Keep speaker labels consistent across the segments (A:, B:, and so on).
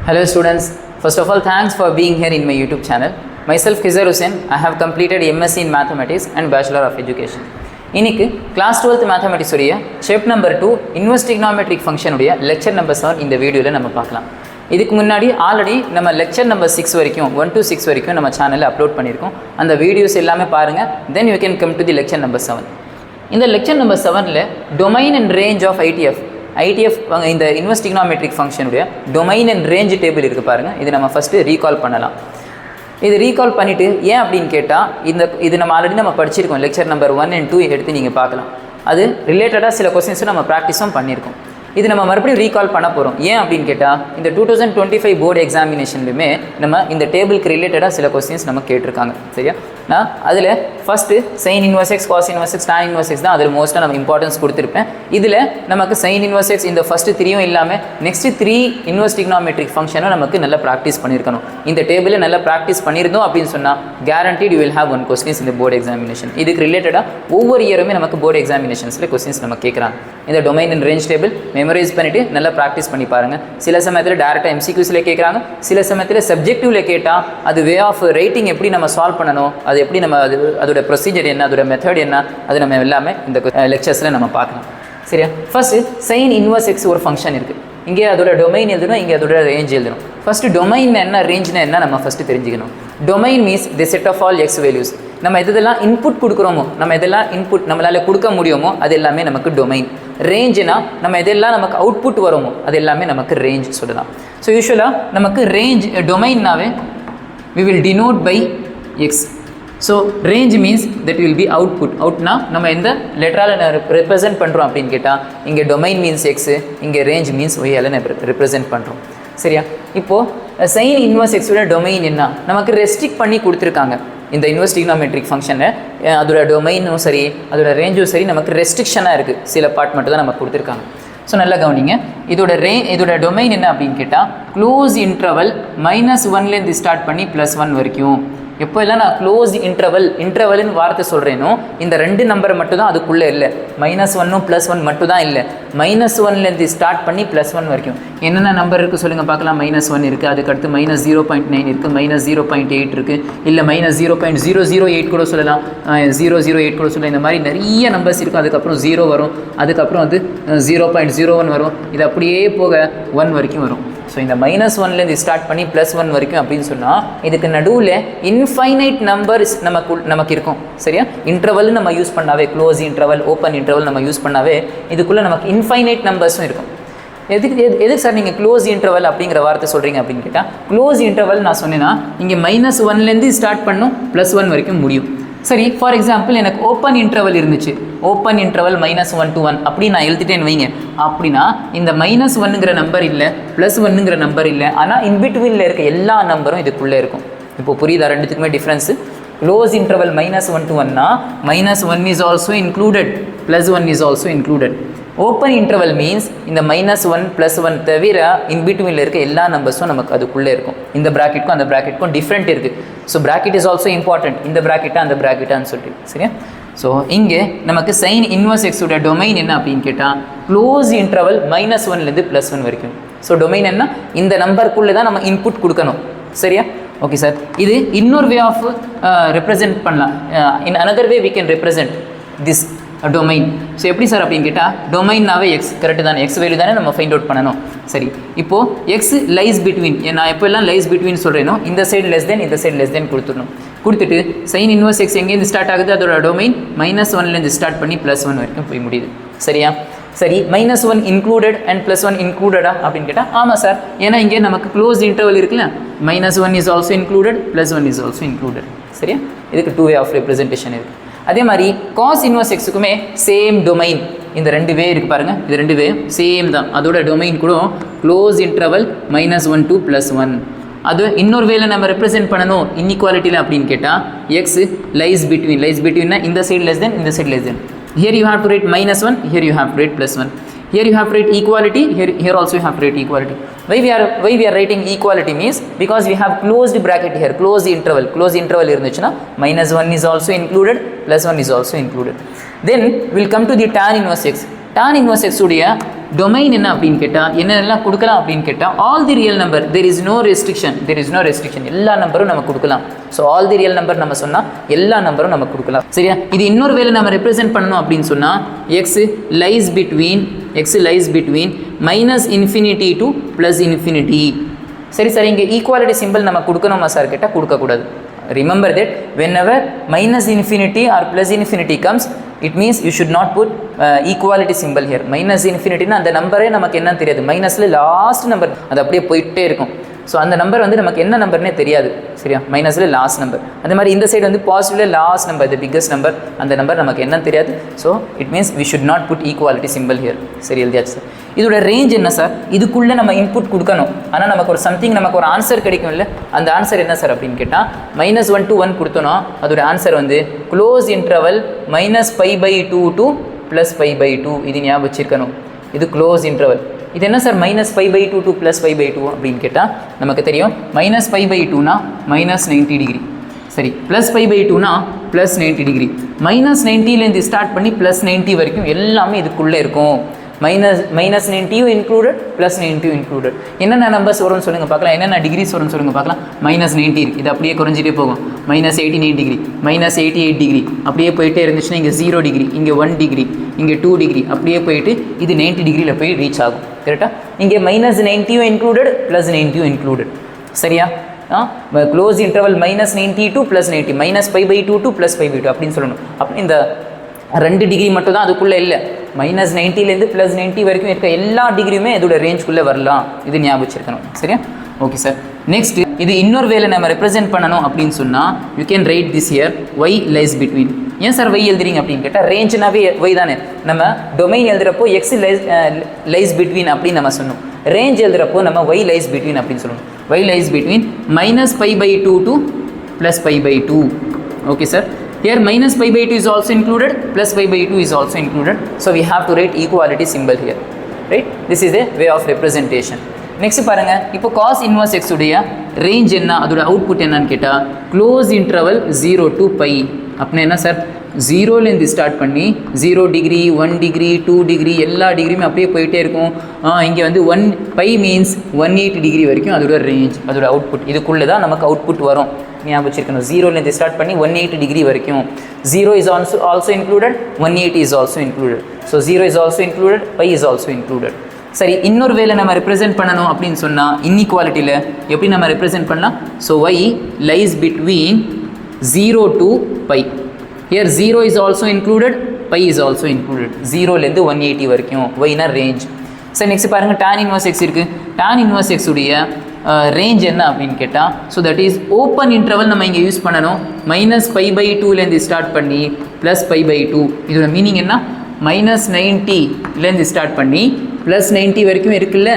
A: Hello students, first of all thanks for being here in my YouTube channel. Myself Khizar Hussain, I have completed MSc in Mathematics and Bachelor of Education. இன்னைக்கு class 12th Mathematics உடைய chapter number 2 inverse trigonometric function உடைய lecture number 7 இந்த வீடியோல நம்ம பார்க்கலாம். இதுக்கு முன்னாடி already நம்ம lecture number 6 வரைக்கும் 1 to 6 வரைக்கும் நம்ம சேனல்ல அப்லோட் பண்ணியிருக்கோம். அந்த வீடியோஸ் எல்லாமே பாருங்க, then you can come to the lecture number 7. இந்த lecture number 7ல domain and range of ITF இந்த இன்வெர்ஸ் ட்ரிகோனோமெட்ரிக் ஃபங்க்ஷனுடைய டொமைன் அண்ட் ரேஞ்ச் டேபிள் இருக்குது பாருங்கள். இது நம்ம ஃபஸ்ட்டு ரீகால் பண்ணலாம். இது ரீகால் பண்ணிவிட்டு ஏன் அப்படின்னு கேட்டால் இது நம்ம ஆல்ரெடி நம்ம படிச்சிருக்கோம். லெக்சர் நம்பர் 1 and 2 எடுத்து நீங்கள் பார்க்கலாம். அது ரிலேட்டடாக சில கொஸ்டின்ஸும் நம்ம ப்ராக்டிஸும் பண்ணியிருக்கோம். இது நம்ம மறுபடியும் ரீகால் பண்ண போகிறோம். ஏன் அப்படின்னு கேட்டால் இந்த 2025 போர்டு எக்ஸாமினேஷன்லையுமே நம்ம இந்த டேபிளுக்கு ரிலேட்டடாக சில கொஸ்டின்ஸ் நம்ம கேட்டிருக்காங்க. சரியா? நான் அதில் first sine inverse x, cos inverse x, tan inverse x தான் அதில் மோஸ்ட்டாக நம்ம இம்பார்ட்டன்ஸ் கொடுத்துருப்பேன். இதில் நமக்கு சைன் இன்வர்ஸ் எக்ஸ் இந்த ஃபஸ்ட்டு 3யும் இல்லாமல் நெக்ஸ்ட்டு 3 இன்வர்ஸ் ட்ரிகோனோமெட்ரிக் ஃபங்க்ஷனும் நமக்கு நல்லா ப்ராக்டிஸ் பண்ணியிருக்கணும். இந்த டேபிளில் நல்லா ப்ராக்டிஸ் பண்ணியிருந்தோம் அப்படின்னு சொன்னால் guaranteed you will have 1 questions இந்த போர்டு எக்ஸாமினேஷன். இதுக்கு ரிலேட்டடாக ஒவ்வொரு இயருமே நமக்கு போர்டு எக்ஸாமினேஷன்ஸில் கொஸ்டின்ஸ் நம்ம கேட்குறாங்க. இந்த domain and range table memorise பண்ணிவிட்டு நல்லா ப்ராக்டிஸ் பண்ணி பாருங்கள். சில சமயத்தில் டேரெக்டாக MCQஸில் கேட்குறாங்க, சில சமயத்தில் சப்ஜெக்டிவில் கேட்டால் அது வே ஆஃப் ரைட்டிங் எப்படி நம்ம சால்வ் பண்ணணும், அது எப்படி நம்ம அதோட ப்ரொசீஜர் என்ன, அதோட மெத்தட் என்ன, அது நம்ம எல்லாமே இந்த லெக்சர்ஸில் நம்ம பார்க்கலாம். சரியா? ஃபர்ஸ்ட் சைன் இன்வர்ஸ் எக்ஸ் ஒரு ஃபங்க்ஷன் இருக்குது. இங்கே அதோட டொமைன் எழுதணும், இங்கே அதோட ரேஞ்ச் எழுதணும். ஃபஸ்ட்டு டொமைன் என்ன, ரேஞ்ச்னா என்ன நம்ம ஃபஸ்ட்டு தெரிஞ்சுக்கணும். Domain means the set of all x values. நம்ம எதெல்லாம் இன்புட் கொடுக்குறோமோ, நம்ம எதெல்லாம் இன்புட் நம்மளால் கொடுக்க முடியுமோ அது எல்லாமே நமக்கு டொமைன். ரேஞ்சுனா நம்ம எதெல்லாம் நமக்கு அவுட்புட் வருமோ அது எல்லாமே நமக்கு ரேஞ்ச் சொல்லலாம். ஸோ யூஸ்வலாக நமக்கு ரேஞ்ச் டொமைன்னாவே we will denote by x. So range means that will be output. அவுட்னா நம்ம எந்த லெட்டரால் ரெப்ரசென்ட் பண்ணுறோம் அப்படின்னு கேட்டால் இங்கே டொமைன் மீன்ஸ் எக்ஸு, இங்கே ரேஞ்ச் மீன்ஸ் ஒய்யால் ரெப்ரசென்ட் பண்ணுறோம். சரியா? இப்போது சைன் இன்வர்ஸ் எக்ஸோட டொமைன் என்ன நமக்கு ரெஸ்ட்ரிக்ட் பண்ணி கொடுத்துருக்காங்க. இந்த இன்வெர்ஸ் ட்ரிகோனோமெட்ரிக் ஃபங்க்ஷனில் அதோட டொமைனும் சரி அதோட ரேஞ்சும் சரி நமக்கு ரெஸ்ட்ரிக்ஷனாக இருக்குது. சில பார்ட் மட்டும் தான் நமக்கு கொடுத்துருக்காங்க. ஸோ நல்லா கவனிங்க. இதோட டொமைன் என்ன அப்படின்னு கேட்டால் க்ளோஸ் இன்டர்வல் -1லேருந்து ஸ்டார்ட் பண்ணி +1 வரைக்கும். எப்போ எல்லாம் நான் க்ளோஸ் இன்டர்வல்னு வார்த்தை சொல்கிறேனோ இந்த 2 நம்பர் மட்டும் தான் அதுக்குள்ளே இல்லை. -1ம் +1 மட்டும் தான் இல்லை. -1லேருந்து ஸ்டார்ட் பண்ணி +1 வரைக்கும் என்னென்ன நம்பர் இருக்குது சொல்லுங்கள் பார்க்கலாம். -1 இருக்குது, அதுக்கடுத்து -0.9 இருக்குது, -0.8 இருக்குது, இல்லை -0.008 கூட சொல்லலாம், 008 கூட சொல்லலாம். இந்த மாதிரி நிறைய நம்பர்ஸ் இருக்கும். அதுக்கப்புறம் 0 வரும், அதுக்கப்புறம் வந்து 0.01 வரும், இது அப்படியே போக 1 வரைக்கும் வரும். ஸோ இந்த -1லேருந்து ஸ்டார்ட் பண்ணி +1 வரைக்கும் அப்படின்னு சொன்னால் இதுக்கு நடுவில் இன்ஃபைனைட் நம்பர்ஸ் நமக்கு இருக்கும். சரியா? இன்டர்வல் நம்ம யூஸ் பண்ணாவே, க்ளோஸ் இன்டர்வல், ஓப்பன் இன்டர்வல் நம்ம யூஸ் பண்ணாவே இதுக்குள்ளே நமக்கு இன்ஃபைனைட் நம்பர்ஸும் இருக்கும். எதுக்கு சார் நீங்கள் க்ளோஸ் இன்டர்வல் அப்படிங்கிற வார்த்தை சொல்கிறீங்க அப்படின்னு கேட்டால், க்ளோஸ் இன்டர்வல் நான் சொன்னேன்னா இங்கே -1லேருந்து ஸ்டார்ட் பண்ணும் +1 வரைக்கும் முடியும். சரி, ஃபார் எக்ஸாம்பிள் எனக்கு ஓப்பன் இன்டர்வல் இருந்துச்சு. ஓப்பன் இன்டர்வல் -1 to 1 அப்படி நான் எழுதிட்டேன்னு வைங்க. அப்படின்னா இந்த -1ங்கிற நம்பர் இல்லை, +1ங்கிற நம்பர் இல்லை, ஆனால் இன்பிட்வீனில் இருக்க எல்லா நம்பரும் இதுக்குள்ளே இருக்கும். இப்போ புரியுதா ரெண்டுத்துக்குமே difference? Close interval -1 to 1னா -1 is also included, +1 is also included. Open interval means இந்த -1 +1 தவிர இன்பிட்வீனில் இருக்க எல்லா நம்பர்ஸும் நமக்கு அதுக்குள்ளே இருக்கும். இந்த ப்ராக்கெட்டுக்கும் அந்த ப்ராக்கெட்டுக்கும் டிஃப்ரெண்ட் இருக்குது. So bracket is also important. இந்த ப்ராக்கெட்டா அந்த ப்ராக்கெட்டான்னு சொல்லிட்டு. சரியா? ஸோ இங்கே நமக்கு சைன் இன்வர்ஸ் எக்ஸோட டொமைன் என்ன அப்படின்னு கேட்டால் க்ளோஸ் இன்டர்வல் -1லேருந்து +1 வரைக்கும். ஸோ டொமைன் என்ன, இந்த நம்பருக்குள்ளே தான் நம்ம இன்புட் கொடுக்கணும். சரியா? ஓகே சார், இது இன்னொரு வே ஆஃப் ரெப்ரசென்ட் பண்ணலாம். In another way we can represent this domain. So எப்படி சார் அப்படின்னு கேட்டால் டொமைன்னாவே எக்ஸ் கரெக்டு தானே, எக்ஸ் வேல்யூ தானே நம்ம ஃபைண்ட் அவுட் பண்ணணும். சரி, இப்போது எக்ஸ் லைஸ் பிட்வீன், நான் எப்போ எல்லாம் லைஸ் பிட்வீன் சொல்கிறேனோ இந்த சைடு லெஸ் தென் இந்த சைடு லெஸ் தென் கொடுத்துடணும். கொடுத்துட்டு சைன் இன்வர்ஸ் எக்ஸ் எங்கேருந்து ஸ்டார்ட் ஆகுது, அதோட டொமைன் -1லேருந்து ஸ்டார்ட் பண்ணி +1 வரைக்கும் போய் முடியுது. சரியா? சரி, -1 இன்க்ளூடட் அண்ட் +1 இன்க்ளூடடா அப்படின்னு கேட்டால் ஆமாம் சார், ஏன்னா இங்கே நமக்கு க்ளோஸ் இன்டர்வல் இருக்குல்ல, -1 is also included, +1 is also included. சரியா? இதுக்கு 2 வே ஆஃப் ரெப்ரசன்டேஷன் இருக்குது. அதே மாதிரி காஸ் இன்வர்ஸ் எக்ஸுக்குமே சேம் டொமைன். இந்த 2 வே இருக்குது பாருங்கள், இது 2 வே சேம் தான். அதோட டொமைன் கூட க்ளோஸ் இன்டர்வல் -1 to +1. அது இன்னொரு வேலை நம்ம ரெப்ரசென்ட் பண்ணணும் இன்இக்வாலிட்டியில் அப்படின்னு கேட்டால் எக்ஸ் லைஸ் பிட்வீன்னா இந்த சைடு லெஸ் தென் இந்த side less than. Here you have to write -1, here you have to write +1. Here you have to write equality, here also you have to write equality. Why we are writing equality means because we have closed bracket here, closed interval irunduchuna -1 is also included, +1 is also included. Then we'll come to the tan inverse x. Tan inverse x உடைய domain என்ன அப்படின்னு கேட்டால் என்னென்னலாம் கொடுக்கலாம் அப்படின்னு கேட்டால் all the real number there is no restriction எல்லா நம்பரும் நம்ம கொடுக்கலாம். So all the real number நம்ம சொன்னால் எல்லா நம்பரும் நம்ம கொடுக்கலாம். சரியா? இது இன்னொரு வேலை நம்ம ரெப்ரசென்ட் பண்ணணும் அப்படின்னு சொன்னால் x lies between minus infinity to plus infinity. சரி சார், இங்கே ஈக்குவாலிட்டி சிம்பிள் நம்ம கொடுக்கணுமா சார் கேட்டால் கொடுக்கக்கூடாது. Remember that whenever minus infinity or plus infinity comes, it means you should not put equality symbol here. Minus infinity na அந்த நம்பரே நமக்கு என்ன தெரியாது, மைனஸ்ல லாஸ்ட் நம்பர் அது அப்படியே போயிட்டே இருக்கும். ஸோ அந்த நம்பர் வந்து நமக்கு என்ன நம்பர்னே தெரியாது. சரியா? மைனஸில் லாஸ்ட் நம்பர். அதே மாதிரி இந்த சைடு வந்து பாசிட்டிவ்ல last number, the biggest number, அந்த நம்பர் நமக்கு என்ன தெரியாது. So it means we should not put equality simple here. சரி, எழுதியாச்சு சார். இதோட ரேஞ்ச் என்ன சார்? இதுக்குள்ளே நம்ம இன்புட் கொடுக்கணும். ஆனால் நமக்கு ஒரு சம்திங், நமக்கு ஒரு ஆன்சர் கிடைக்கும் இல்லை? அந்த ஆன்சர் என்ன சார் அப்படின்னு கேட்டால் -1 to 1 கொடுத்தோன்னா அதோட ஆன்சர் வந்து க்ளோஸ் இன்டர்வல் -π/2 to +π/2. இது ஞாபகம் வச்சிருக்கணும். இது க்ளோஸ் இன்டர்வல். இது என்ன சார் -π/2 to +π/2 அப்படின்னு கேட்டால் நமக்கு தெரியும் -π/2னா -90 டிகிரி. சரி, +π/2னா +90 டிகிரி. -90லேருந்து ஸ்டார்ட் பண்ணி +90 வரைக்கும் எல்லாமே இதுக்குள்ளே இருக்கும். -90 இன்க்ளூடட், +90 இன்க்ளூடட். என்னென்ன நம்பர்ஸ் வரும்னு சொல்லுங்கள் பார்க்கலாம், என்னென்ன டிகிரிஸ் வரும்னு சொல்லுங்கள் பார்க்கலாம். -90 இருக்குது, இது அப்படியே குறைஞ்சிட்டே போகும். -89 டிகிரி, -88 டிகிரி, அப்படியே போயிட்டே இருந்துச்சுன்னா இங்கே 0 டிகிரி, இங்கே 1 டிகிரி, இங்கே 2 டிகிரி, அப்படியே போயிட்டு இது 90 டிகிரியில் போய் ரீச் ஆகும். கரெக்டாக? இங்கே -90 இன்க்ளூடட், +90 இன்க்ளூடட். சரியா? க்ளோஸ் இன்டர்வல் -90 to +90, -π/2 to +π/2 அப்படின்னு சொல்லணும். அப்போ இந்த 2 டிகிரி மட்டும் தான் அதுக்குள்ளே இல்லை. -90லேருந்து +90 வரைக்கும் இருக்க எல்லா டிகிரியுமே இதோட ரேஞ்சுக்குள்ளே வரலாம். இது ஞாபகம் வச்சிருக்கணும். சரியா? Okay sir. நெக்ஸ்ட், இது இன்னொரு வேலை நம்ம ரெப்ரசென்ட் பண்ணணும் அப்படின்னு சொன்னால் you can right this year y lies between. ஏன் சார் y எழுதுறீங்க அப்படின்னு கேட்டால் ரேஞ்சுனாவே y தானே. நம்ம டொமைன் எழுதுறப்போ x lies between அப்படின்னு நம்ம சொன்னோம். ரேஞ்ச் எழுதுறப்போ நம்ம y lies between அப்படின்னு சொல்லணும். y lies between -π/2 to +π/2. Okay sir. Here -π/2 is also included, +π/2 is also included. So we have to write equality symbol here. Right? This is a way of representation. Next பாருங்க, இப்போ cos inverse x உடைய range என்ன, அதோட output என்னன்னு கேட்டால் close interval 0 to π. அப்படின்னா என்ன sir? 0லேருந்து start பண்ணி 0 டிகிரி, 1 டிகிரி, 2 டிகிரி, எல்லா டிகிரியுமே அப்படியே போயிட்டே இருக்கும். இங்கே வந்து π மீன்ஸ் 180 டிகிரி வரைக்கும் அதோட ரேஞ்ச், அதோட அவுட்புட். இதுக்குள்ளே தான் நமக்கு அவுட்புட் வரும். ஞாபகம் வச்சிருக்கணும். 0லேருந்து ஸ்டார்ட் பண்ணி 180 டிகிரி வரைக்கும். 0 is also included, 180 is also included. So 0 is also included, π is also included. சரி, இன்னொரு வேலை நம்ம ரெப்ரசென்ட் பண்ணணும் அப்படின்னு சொன்னால் இன்இக்வாலிட்டியில் எப்படி நம்ம ரெப்ரசென்ட் பண்ணலாம்? So y lies between 0 to π. Here 0 is also included, π is also included. 0லேருந்து 180 வரைக்கும் yனா ரேஞ்ச். சரி, நெக்ஸ்ட் பாருங்கள், tan inverse x இருக்குது. tan inverse x உடைய ரேஞ்ச் என்ன அப்படின்னு கேட்டால், so that is open interval நம்ம இங்கே யூஸ் பண்ணணும். -π/2லேருந்து ஸ்டார்ட் பண்ணி +π/2. இதோட மீனிங் என்ன? -90லேருந்து ஸ்டார்ட் பண்ணி +90 வரைக்கும் இருக்குல்ல,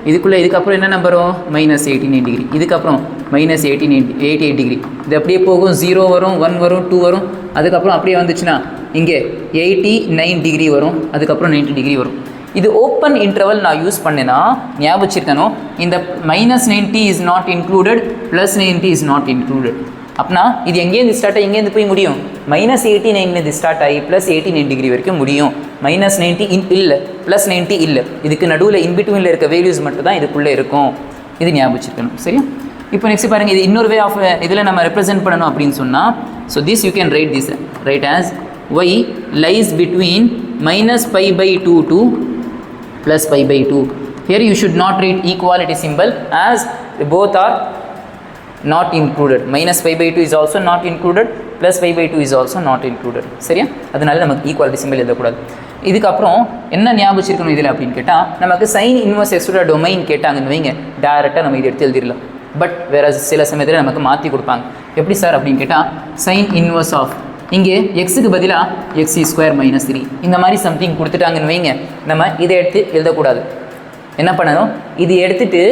A: இதுக்குள்ளே இதுக்கப்புறம் என்ன நம்பர் வரும்? -89 டிகிரி. இதுக்கப்புறம் -88 டிகிரி. இது அப்படியே போகும், 0 வரும், 1 வரும், 2 வரும். அதுக்கப்புறம் அப்படியே வந்துச்சுன்னா இங்கே 89 டிகிரி வரும், அதுக்கப்புறம் 90 டிகிரி வரும். இது ஓப்பன் இன்டர்வல் நான் யூஸ் பண்ணேன்னா ஞாபகம் வச்சிருக்கணும், இந்த -90 is not included, +90 is not included. அப்படின்னா இது எங்கேருந்து ஸ்டார்ட் ஆகி எங்கேருந்து போய் முடியும்? -89லேருந்து ஸ்டார்ட் ஆகி +89 டிகிரி வரைக்கும் முடியும். -90 இல்லை, +90 இல்லை. இதுக்கு நடுவில் இன்பிட்வீனில் இருக்க வேல்யூஸ் மட்டும் தான் இதுக்குள்ளே இருக்கும். இது ஞாபகம் வச்சிருக்கணும். சரியா? இப்போ நெக்ஸ்ட் பாருங்கள், இது இன்னொரு வே ஆஃப் இதில் நம்ம ரெப்ரசென்ட் பண்ணணும் அப்படின்னு சொன்னால், so this you can right this right as y lies between -π/2 to +π/2. Here you should not write equality symbol as both are not included. -π/2 is also not included, +π/2 is also not included. சரியா? அதனால நமக்கு equality simple எழுதக்கூடாது. இதுக்கப்புறம் என்ன ஞாபகம் வச்சிருக்கணும் இதில் அப்படின்னு கேட்டால், நமக்கு sin inverse x உடைய டொமைன் கேட்டாங்கன்னு வைங்க, டேரெக்டாக நம்ம இதை எடுத்து எழுதிடலாம். பட் வேறு சில சமயத்தில் நமக்கு மாற்றி கொடுப்பாங்க. எப்படி சார் அப்படின்னு கேட்டால், sin inverse ஆஃப் இங்கே எக்ஸுக்கு பதிலாக x² - 3 இந்த மாதிரி சம்திங் கொடுத்துட்டாங்கன்னு வைங்க, நம்ம இதை எடுத்து எழுதக்கூடாது. என்ன பண்ணணும்? இது எடுத்துகிட்டு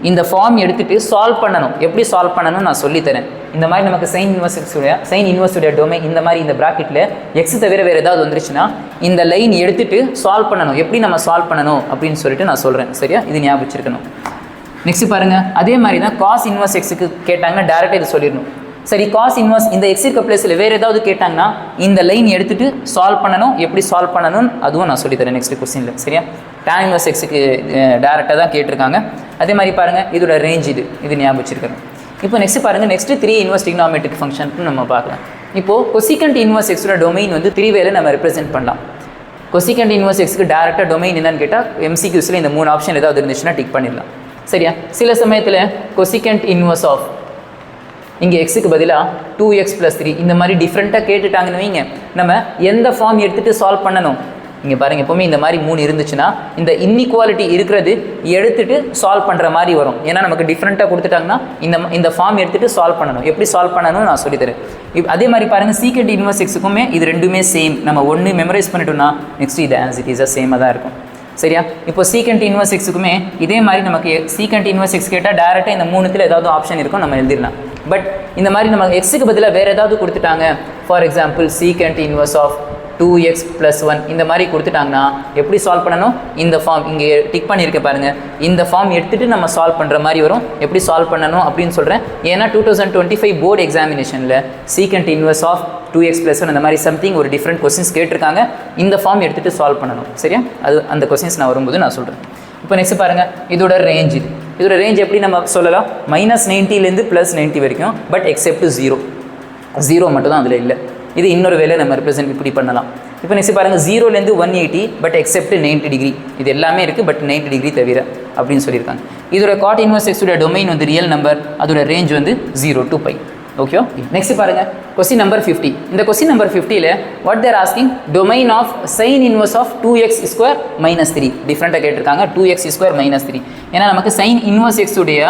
A: இந்த ஃபார்ம் எடுத்துகிட்டு சால்வ் பண்ணணும். எப்படி சால்வ் பண்ணணும்னு நான் சொல்லித்தரேன். இந்த மாதிரி நமக்கு sin inverse உடைய டொமைன் இந்த மாதிரி இந்த ப்ராக்கெட்டில் எக்ஸ் தவிர வேறு ஏதாவது வந்துருச்சுன்னா இந்த லைன் எடுத்துகிட்டு சால்வ் பண்ணணும். எப்படி நம்ம சால்வ் பண்ணணும் அப்படின்னு சொல்லிட்டு நான் சொல்கிறேன். சரியா? இது ஞாபகம் வச்சிருக்கணும். நெக்ஸ்ட் பாருங்கள், அதே மாதிரி தான் cos inverse xக்கு கேட்டாங்கன்னா டேரெக்டாக இது சொல்லிடணும். சரி காஸ் இன்வர்ஸ் இந்த எக்ஸ் இருக்க பிளேஸில் வேறு ஏதாவது கேட்டாங்கன்னா இந்த லைன் எடுத்துகிட்டு சால்வ் பண்ணணும், எப்படி சால்வ் பண்ணணும்னு அதுவும் நான் சொல்லித்தரேன் நெக்ஸ்ட் கொஸ்டினில். சரியா? tan இன்வர்ஸ் எக்ஸுக்கு டேரெக்டாக தான் கேட்டிருக்காங்க. அதே மாதிரி பாருங்கள் இதோட ரேஞ்ச் இது ஞாபகம் வச்சுருக்கேன். இப்போ நெக்ஸ்ட் பாருங்கள், நெக்ஸ்ட் 3 இன்வர்ஸ் trigonometric ஃபங்க்ஷனுக்கு நம்ம பார்க்கலாம். இப்போது கொசிகண்ட் இன்வர்ஸ் எக்ஸோட டொமைன் வந்து 3 வேல நம்ம ரெப்ரசென்ட் பண்ணலாம். கொசிகண்ட் இன்வர்ஸ் எக்ஸுக்கு டேரெக்டாக டொமைன் என்னன்னு கேட்டால் MCQஸில் இந்த 3 ஆப்ஷன் ஏதாவது இருந்துச்சுன்னா டிக் பண்ணிடலாம். சரியா? சில சமயத்தில் கொசிகண்ட் இன்வர்ஸ் ஆஃப் இங்கே எக்ஸுக்கு பதிலாக 2x + 3 இந்த மாதிரி டிஃப்ரெண்ட்டாக கேட்டுட்டாங்கன்னு வைங்க, நம்ம எந்த ஃபார்ம் எடுத்துகிட்டு சால்வ் பண்ணணும்? இங்கே பாருங்கள், எப்போவுமே இந்த மாதிரி 3 இருந்துச்சுன்னா இந்த இன்இக்வாலிட்டி இருக்கிறது எடுத்துகிட்டு சால்வ் பண்ணுற மாதிரி வரும். ஏன்னா நமக்கு டிஃப்ரெண்ட்டாக கொடுத்துட்டாங்கன்னா இந்த ஃபார்ம் எடுத்துகிட்டு சால்வ் பண்ணணும். எப்படி சால்வ் பண்ணணும்னு நான் சொல்லித்தரேன். அதே மாதிரி பாருங்கள், சீக்கண்ட் இன்வர்ஸ் எக்ஸுக்குமே இது ரெண்டுமே சேம். நம்ம ஒன்று மெமரைஸ் பண்ணிட்டோம்னா நெக்ஸ்ட் இது ஆஸ் இட் இஸ் சேமாக தான் இருக்கும். சரியா? இப்போ சீக்கண்ட் இன்வர்ஸ் எக்ஸுக்குமே இதே மாதிரி நமக்கு சீக்கண்ட் இன்வர்ஸ் எக்ஸ் கேட்டால் டேரெக்டாக இந்த 3த்தில் ஏதாவது ஆப்ஷன் இருக்கும், நம்ம எழுதிடலாம். பட் இந்த மாதிரி நம்ம எக்ஸுக்கு பதிலாக வேறு ஏதாவது கொடுத்துட்டாங்க, for example secant inverse of 2x + 1 இந்த மாதிரி கொடுத்துட்டாங்கன்னா எப்படி சால்வ் பண்ணணும்? இந்த ஃபார்ம் இங்கே டிக் பண்ணியிருக்க பாருங்கள், இந்த ஃபார்ம் எடுத்துகிட்டு நம்ம சால்வ் பண்ணுற மாதிரி வரும். எப்படி சால்வ் பண்ணணும் அப்படின்னு சொல்கிறேன். ஏன்னா 2025 போர்டு எக்ஸாமினேஷனில் சீக்கண்ட் இன்வர்ஸ் ஆஃப் 2x + 1 அந்த மாதிரி சம்திங் ஒரு டிஃப்ரெண்ட் கொஸ்டின்ஸ் கேட்டிருக்காங்க. இந்த ஃபார்ம் எடுத்துகிட்டு சால்வ் பண்ணணும். சரியா? அது அந்த கொஸ்டின்ஸ் நான் வரும்போது நான் சொல்கிறேன். இப்போ நெக்ஸ்ட் பாருங்கள், இதோட ரேஞ்ச் இதோட ரேஞ்ச் எப்படி நம்ம சொல்லலாம்? -90லேருந்து +90 வரைக்கும். பட் எக்ஸெப்ட் 0 மட்டும் தான் அதில் இல்லை. இது இன்னொரு வேலை நம்ம ரெப்ரசென்ட் இப்படி பண்ணலாம். இப்போ நெக்ஸ்ட் பாருங்கள், 0லேருந்து 180 பட் எக்ஸெப்ட் 90 டிகிரி. இது எல்லாமே இருக்குது பட் 90 டிகிரி தவிர அப்படின்னு சொல்லியிருக்காங்க. இதோட காட் இன்வர்ஸ் எக்ஸோட டொமைன் வந்து ரியல் நம்பர், அதோட ரேஞ்ச் வந்து 0 to π. ஓகே. நெக்ஸ்ட் பாருங்கள், கொஸ்டின் நம்பர் 50. இந்த கொஸ்டின் நம்பர் 50ல் what they're asking, domain of sine inverse of 2x² - 3 டிஃப்ரெண்ட்டாக கேட்டிருக்காங்க. 2x² - 3 ஏன்னா நமக்கு சைன் இன்வர்ஸ் எக்ஸ் உடைய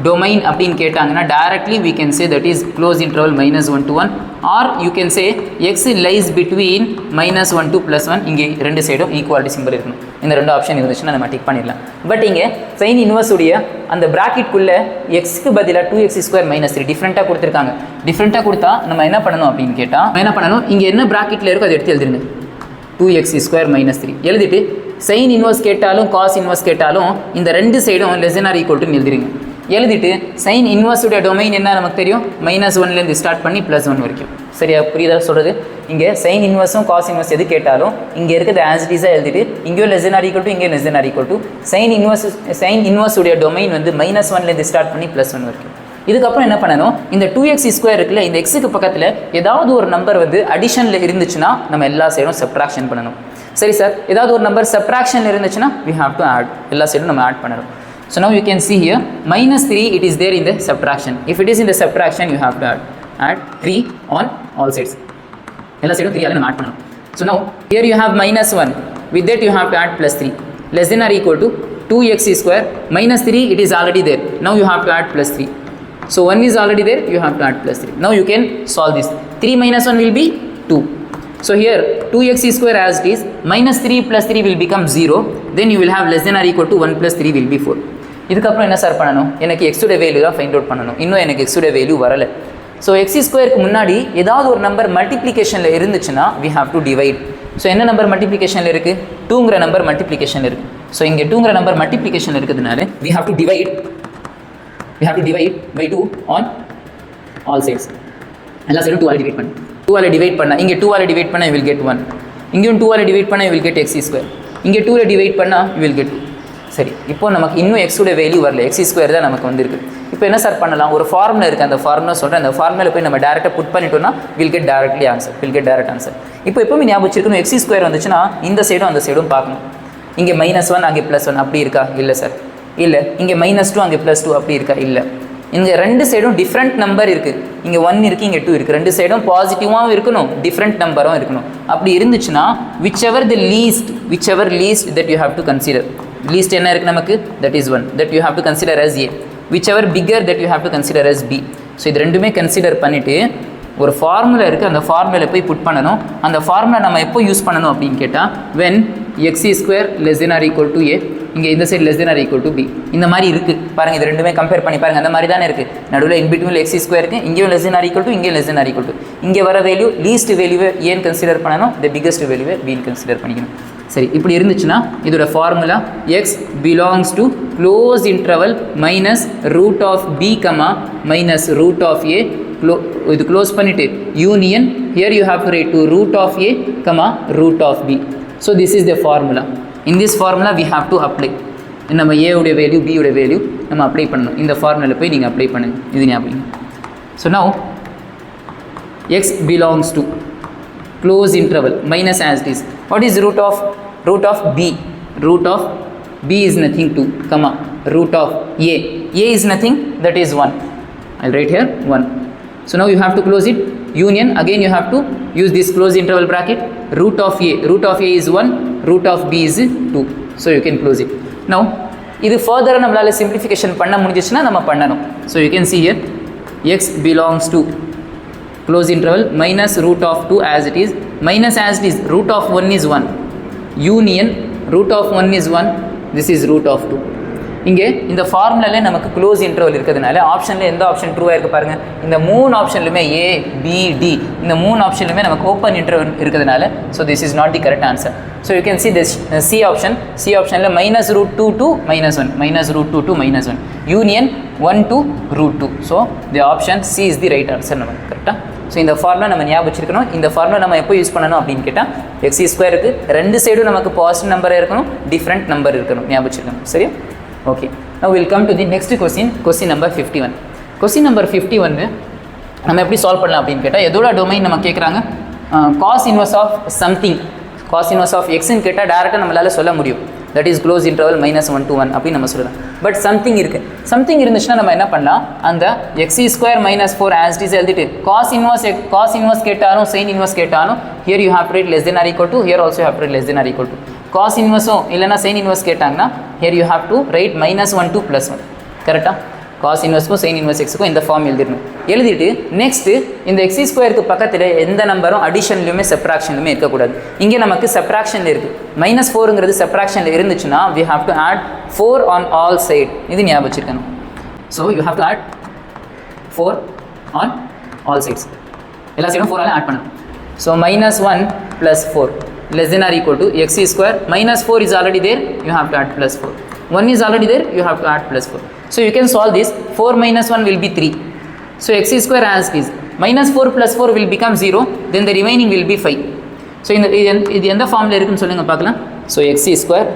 A: டொமைன் அப்படின்னு கேட்டாங்கன்னா directly we can say that is close interval -1 to 1 or you can say x lies between -1 to +1. இங்கே ரெண்டு சைடும் ஈக்குவாலிட்டி சிம்பிள் இருக்கணும். இந்த ரெண்டு ஆப்ஷன் இருந்துச்சுன்னா நம்ம டிக் பண்ணிடலாம். பட் இங்கே சைன் இன்வர்ஸ் உடைய அந்த ப்ராக்கெட்குள்ளே எக்ஸ்க்கு பதிலாக 2x² - 3 டிஃப்ரெண்ட்டாக கொடுத்துருக்காங்க. டிஃப்ரெண்ட்டாக கொடுத்தா நம்ம என்ன பண்ணணும் அப்படின்னு கேட்டால் என்ன பண்ணணும், இங்கே என்ன ப்ராக்கெட்டில் இருக்கோ அதை எடுத்து எழுதிருங்க. 2x² - 3 எழுதிட்டு சைன் இன்வர்ஸ் கேட்டாலும் காஸ் இன்வர்ஸ் கேட்டாலும் இந்த ரெண்டு சைடும் <= எழுதிருங்க. எழுதிட்டு சைன் இன்வர்ஸுடைய டொமைன் என்ன நமக்கு தெரியும், -1லேருந்து ஸ்டார்ட் பண்ணி +1 வரைக்கும். சரியா? புரியுதா சொல்கிறது? இங்கே சைன் இன்வர்ஸும் காஸ் இன்வர்ஸ் எது கேட்டாலும் இங்கே இருக்கிறது ஆஸ் இட் இஸாக எழுதிட்டு இங்கேயும் <= இங்கே <= சைன் இன்வர்ஸுடைய டொமைன் வந்து -1லேருந்து ஸ்டார்ட் பண்ணி +1 வரைக்கும். இதுக்கப்புறம் என்ன பண்ணணும், இந்த 2x² இருக்குல்ல, இந்த எக்ஸுக்கு பக்கத்தில் ஏதாவது ஒரு நம்பர் வந்து அடிஷனில் இருந்துச்சுன்னா நம்ம எல்லா சைடும் சப்ட்ராக்ஷன் பண்ணணும். சரி சார், ஏதாவது ஒரு நம்பர் சப்ட்ராக்ஷனில் இருந்துச்சுன்னா we have to add, எல்லா சைடும் நம்ம ஆட் பண்ணணும். So now you can see here -3 it is there in the subtraction. If it is in the subtraction you have to add 3 on all sides. எல்லா சைடும் 3 ஆல நம்ம add பண்ணணும். So now here you have -1, with that you have to add +3 <= 2x² -3 it is already there. Now you have to add +3. So 1 is already there, you have to add +3. Now you can solve this. 3 - 1 will be 2. So here 2x² as it is, -3 + 3 will become 0. Then you will have <= 1 + 3 will be 4. இதுக்கப்புறம் என்ன sir பண்ணணும், எனக்கு எக்ஸோட value தான் find out பண்ணணும். இன்னும் எனக்கு எக்ஸோட வேல்யூ வரலை. ஸோ x² முன்னாடி ஏதாவது ஒரு நம்பர் மல்டிப்ளிகேஷனில் இருந்துச்சுன்னா we have to divide. So என்ன நம்பர் மல்டிப்ளிகேஷனில் இருக்குது, 2ங்கிற நம்பர் மல்டிப்ளிகேஷனில் இருக்குது. ஸோ இங்கே 2ங்கிற நம்பர் மல்டிப்ளிகேஷனில் இருக்கிறதுனால we have to divide by 2 on all sides. எல்லா சைடும் 2 ஆல் டிவைட் பண்ணு. 2 ஆல் டிவைட் பண்ணால் இங்கே 2 ஆல் டிவைட் பண்ணால் you will get 1. இங்கேயும் 2 ஆல் டிவைட் பண்ணால் you will get x². இங்கே 2 ஆல் டிவைட் பண்ணால் you will get 2. சரி, இப்போ நமக்கு இன்னும் எக்ஸோட வேல்யூ வரல, x² தான் நமக்கு வந்திருக்கு. இப்போ என்ன சார் பண்ணலாம், ஒரு ஃபார்முலா இருக்குது, அந்த ஃபார்முலா சொல்கிறேன். அந்த ஃபார்முலா போய் நம்ம டேரெக்டாக புட் பண்ணிட்டோம்னா வில் கெட் டேரக்ட் ஆன்சர். இப்போ எப்பவுமே ஞாபகம் வச்சிருக்கணும், x² வந்துச்சுன்னா இந்த சைடும் அந்த சைடும் பார்க்கணும். இங்கே -1 அங்கே +1 அப்படி இருக்கா? இல்லை சார், இல்லை. இங்கே -2 அங்கே +2 அப்படி இருக்கா? இல்லை. இங்கே ரெண்டு சைடும் டிஃப்ரெண்ட் நம்பர் இருக்குது. இங்கே 1 இருக்குது, இங்கே 2 இருக்குது. ரெண்டு சைடும் பாசிட்டிவாகவும் இருக்கணும், டிஃப்ரெண்ட் நம்பரும் இருக்கணும். அப்படி இருந்துச்சுன்னா which ever least that you have to consider. least என்ன இருக்குது நமக்கு, that is 1, that you have to consider as A. whichever bigger that you have to consider as B. So இது ரெண்டுமே கன்சிடர் பண்ணிவிட்டு ஒரு ஃபார்முலா இருக்குது, அந்த ஃபார்முலாவில் போய் புட் பண்ணணும். அந்த ஃபார்முலா நம்ம எப்போ யூஸ் பண்ணணும் அப்படின்னு கேட்டால் when x² <= A, இங்கே இந்த சைடு <= B. இந்த மாதிரி இருக்குது பாருங்கள், இது ரெண்டுமே கம்பேர் பண்ணி பாருங்கள், அந்த மாதிரி தானே இருக்குது. நடுவில் இன்பிட்வீன் x² இருக்குது, இங்கேயும் <= இங்கேயும் <= இங்கே வர வேல்யூ லீஸ்ட் வேல்யூவை ஏன் கன்சிடர் பண்ணணும், த பிக்கஸ்ட் வேல்யூவை பின்னு கன்சிடர் பண்ணிக்கணும். சரி, இப்படி இருந்துச்சுன்னா இதோட formula x belongs to close interval -√B, -√A இது க்ளோஸ் பண்ணிவிட்டு union here you have to write to root of a comma root of b. So this is the formula. In this formula we have to apply. நம்ம a உடைய value b உடைய value நம்ம apply பண்ணணும். இந்த ஃபார்முலால போய் நீங்கள் apply பண்ணுங்க. இது ஞாபகம். So now x belongs to close interval minus as it is. What is root of b? Root of b is nothing 2 comma root of a is nothing, that is 1. I'll write here 1. So now you have to close it, union, again you have to use this close interval bracket. Root of a is 1, root of b is 2. So you can close it. Now இது further நம்மளால simplification பண்ண முடிஞ்சிச்சுன்னா நம்ம பண்ணணும். So you can see here x belongs to close interval minus root of 2 as it is, minus as it is, root of 1 is 1, union root of 1 is 1, this is root of 2. இங்கே இந்த ஃபார்முலாவில் நமக்கு close interval இருக்கிறதுனால ஆப்ஷனில் எந்த option ட்ரூவாக இருக்குது பாருங்கள். இந்த 3 ஆப்ஷன்லுமே ஏ பி டி இந்த 3 ஆப்ஷன்லுமே நமக்கு ஓப்பன் இன்டர்வல் இருக்கிறதுனால so this is not the correct answer. So you can see this C ஆப்ஷனில் minus root 2 to minus 1, minus root 2 to minus 1, union 1 to root 2. So the option C is the right answer நமக்கு கரெக்டாக. So இந்த formula நம்ம ஞாபகம் வச்சிருக்கணும். இந்த formula நம்ம எப்போ யூஸ் பண்ணணும் அப்படின்னு கேட்டால் எக்ஸ் ஸ்கொயருக்கு ரெண்டு சைடும் நமக்கு பாசிட்டிவ் நம்பராக இருக்கணும், டிஃப்ரெண்ட் நம்பர் இருக்கணும், ஞாபகம் வச்சிருக்கணும். சரியா? Okay, now we'll come to the next question number 51. Question number 51 நம்ம எப்படி சால்வ் பண்ணலாம் அப்படின்னு கேட்டால் எதோட டொமைன் நம்ம கேட்குறாங்க, cos inverse of something, cos inverse of x ன்னு கேட்டால் டேரெக்டாக நம்மளால் சொல்ல முடியும், that is close interval -1 to 1 அப்படின்னு நம்ம சொல்லலாம். பட் சம்திங் இருக்குது, சம்திங் இருந்துச்சுன்னா நம்ம என்ன பண்ணலாம், அந்த x square -4 as it is எழுதிட்டு cos inverse கேட்டாலும் sin inverse கேட்டாலும் here you have to write less than or equal to, here also you have to write less than or equal to. cos இன்வர்ஸும் இல்லைனா sine inverse கேட்டாங்கன்னா here you have to write -1 to +1. கரெக்டாக cos இன்வர்ஸ்க்கும் sine inverse எக்ஸுக்கும் இந்த form எழுதிடணும். எழுதிட்டு next இந்த X ஸ்கொயருக்கு பக்கத்தில் எந்த நம்பரும் அடிஷன்லையுமே சப்ராக்ஷன்லையுமே இருக்கக்கூடாது. இங்கே நமக்கு சப்ராக்ஷனில் இருக்குது, -4ங்கிறது சப்ராக்ஷனில் இருந்துச்சுன்னா we have to add 4 on all side. இது ஞாபகம் வச்சுருக்கணும். So you have to add 4 on all sides. எல்லா சைடும் 4 ஆட் பண்ணணும். So -1 + 4 less than or equal to x square, -4 is already there, you have to add +4, 1 is already there, you have to add +4. So you can solve this, 4 - 1 will be 3. So x square as it is, -4 + 4 will become 0, then the remaining will be 5. So இது எந்த ஃபார்மில் இருக்குன்னு சொல்லுங்கள் பார்க்கலாம். So x square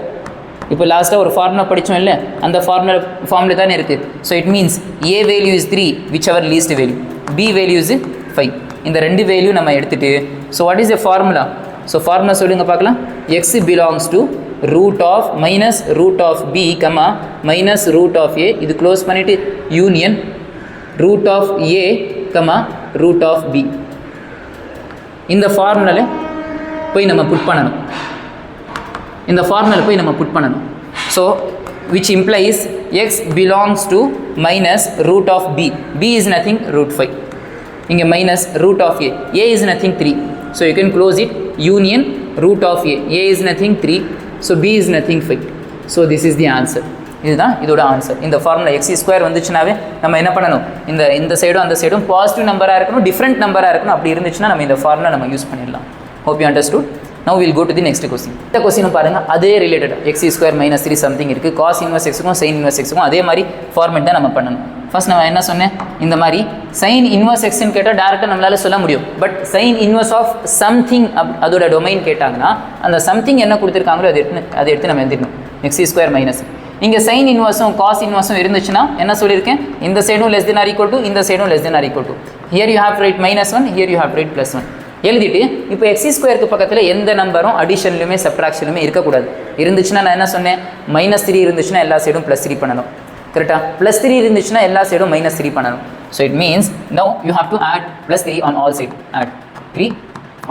A: இப்போ லாஸ்ட்டாக ஒரு formula படித்தோம் இல்லை, அந்த ஃபார்முலா தானே இருக்குது. So it means a value is 3 which our least value, b value is 5. இந்த ரெண்டு வேல்யூ நம்ம எடுத்துகிட்டு so what is a formula, so formula சொல்லுங்கள் பார்க்கலாம். x belongs to root of minus root of b comma minus root of a, இது close பண்ணிவிட்டு union root of a comma root of b. இந்த ஃபார்முலாவில் போய் நம்ம புட் பண்ணணும், இந்த ஃபார்முலாவில் போய் நம்ம புட் பண்ணணும். So which implies x belongs to minus root of b, b is nothing root 5, இங்கே minus root of a is nothing 3. So you can close it, union root of a is nothing 3, so b is nothing 5. So this is the answer. இதுதான் இதோட answer. இந்த formula X square வந்துச்சுனாவே நம்ம என்ன பண்ணணும், இந்த சைடும் அந்த சைடும் பாசிட்டிவ் நம்பராக இருக்கணும், டிஃப்ரெண்ட் நம்பராக இருக்கணும். அப்படி இருந்துச்சுன்னா நம்ம இந்த ஃபார்முலா நம்ம யூஸ் பண்ணிடலாம். Hope you understood. Now we'll go to the next question. இந்த கொஸ்டின் பாருங்கள், அதே ரிலேட்டட் எக்ஸ் ஸ்கொயர் -3 சம்திங் இருக்குது, காஸ் இன்வர்ஸ் எக்ஸுக்கும் சைன் இன்வர்ஸ் எக்ஸுக்கும் அதே மாதிரி ஃபார்மேட் தான் நம்ம பண்ணணும். ஃபர்ஸ்ட் நான் என்ன சொன்னேன், இந்த மாதிரி சைன் இன்வர்ஸ் எக்ஸ்ன்னு கேட்டால் டேரெக்டாக நம்மளால் சொல்ல முடியும். But sine inverse of something அதோட டொமைன் கேட்டாங்கன்னா அந்த சம்திங் என்ன கொடுத்துருக்காங்களோ அதை எடுத்து நம்ம எழுதிடணும், எக்ஸ் ஸ்கொயர் மைனஸ். இங்கே சைன் இன்வர்ஸும் காஸ் இன்வர்ஸும் இருந்துச்சுன்னா என்ன சொல்லியிருக்கேன், இந்த சைடும் less than or equal to, இந்த சைடும் less than or equal to. Here you have write -1, here you have write +1 எழுதிட்டு இப்போ எக்ஸ் ஸ்கொயருக்கு பக்கத்தில் எந்த நம்பரும் அடிஷன்லையுமே சப்ராக்ஷனுமே இருக்கக்கூடாது. இருந்துச்சுன்னா நான் என்ன சொன்னேன், -3 இருந்துச்சுன்னா எல்லா சைடும் +3 பண்ணணும். கரெக்டாக +3 இருந்துச்சுன்னா எல்லா சைடும் -3 பண்ணணும். So it means now you have to add +3 on all side, add 3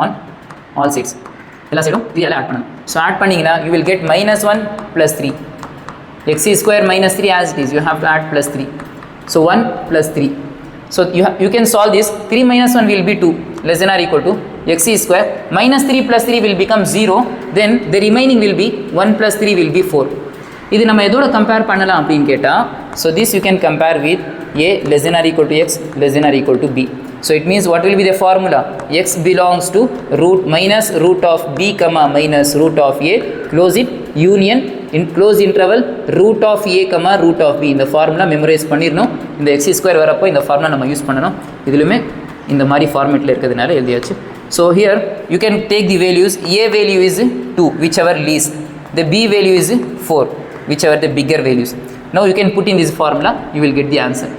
A: on all sides, எல்லா சைடும் 3 எல்லாம் ஆட் பண்ணணும். ஸோ ஆட் பண்ணிங்கன்னா you will get -1 + 3, x square -3 as it is, you have to add +3, so 1 + 3. So you can solve this, 3 - 1 will be 2, less than or equal to x square, -3 + 3 will become 0, then the remaining will be 1 + 3 will be 4. இது நம்ம எதோட compare பண்ணலாம் அப்படின்னு கேட்டால், so this you can compare with a less than or equal to x less than or equal to b. So it means what will be the formula, x belongs to root of b comma minus root of a, close it, union close interval root of A comma root of B இந்த formula memorize பண்ணிடணும். இந்த X square வரப்போ இந்த formula நம்ம use பண்ணணும். இதுலையுமே இந்த மாதிரி ஃபார்மேட்டில் இருக்கிறதுனால எழுதியாச்சு. So here you can take the values. A value is 2 which ever least, the b value is 4 which ever the bigger values. Now you can put in this formula, you will get the answer.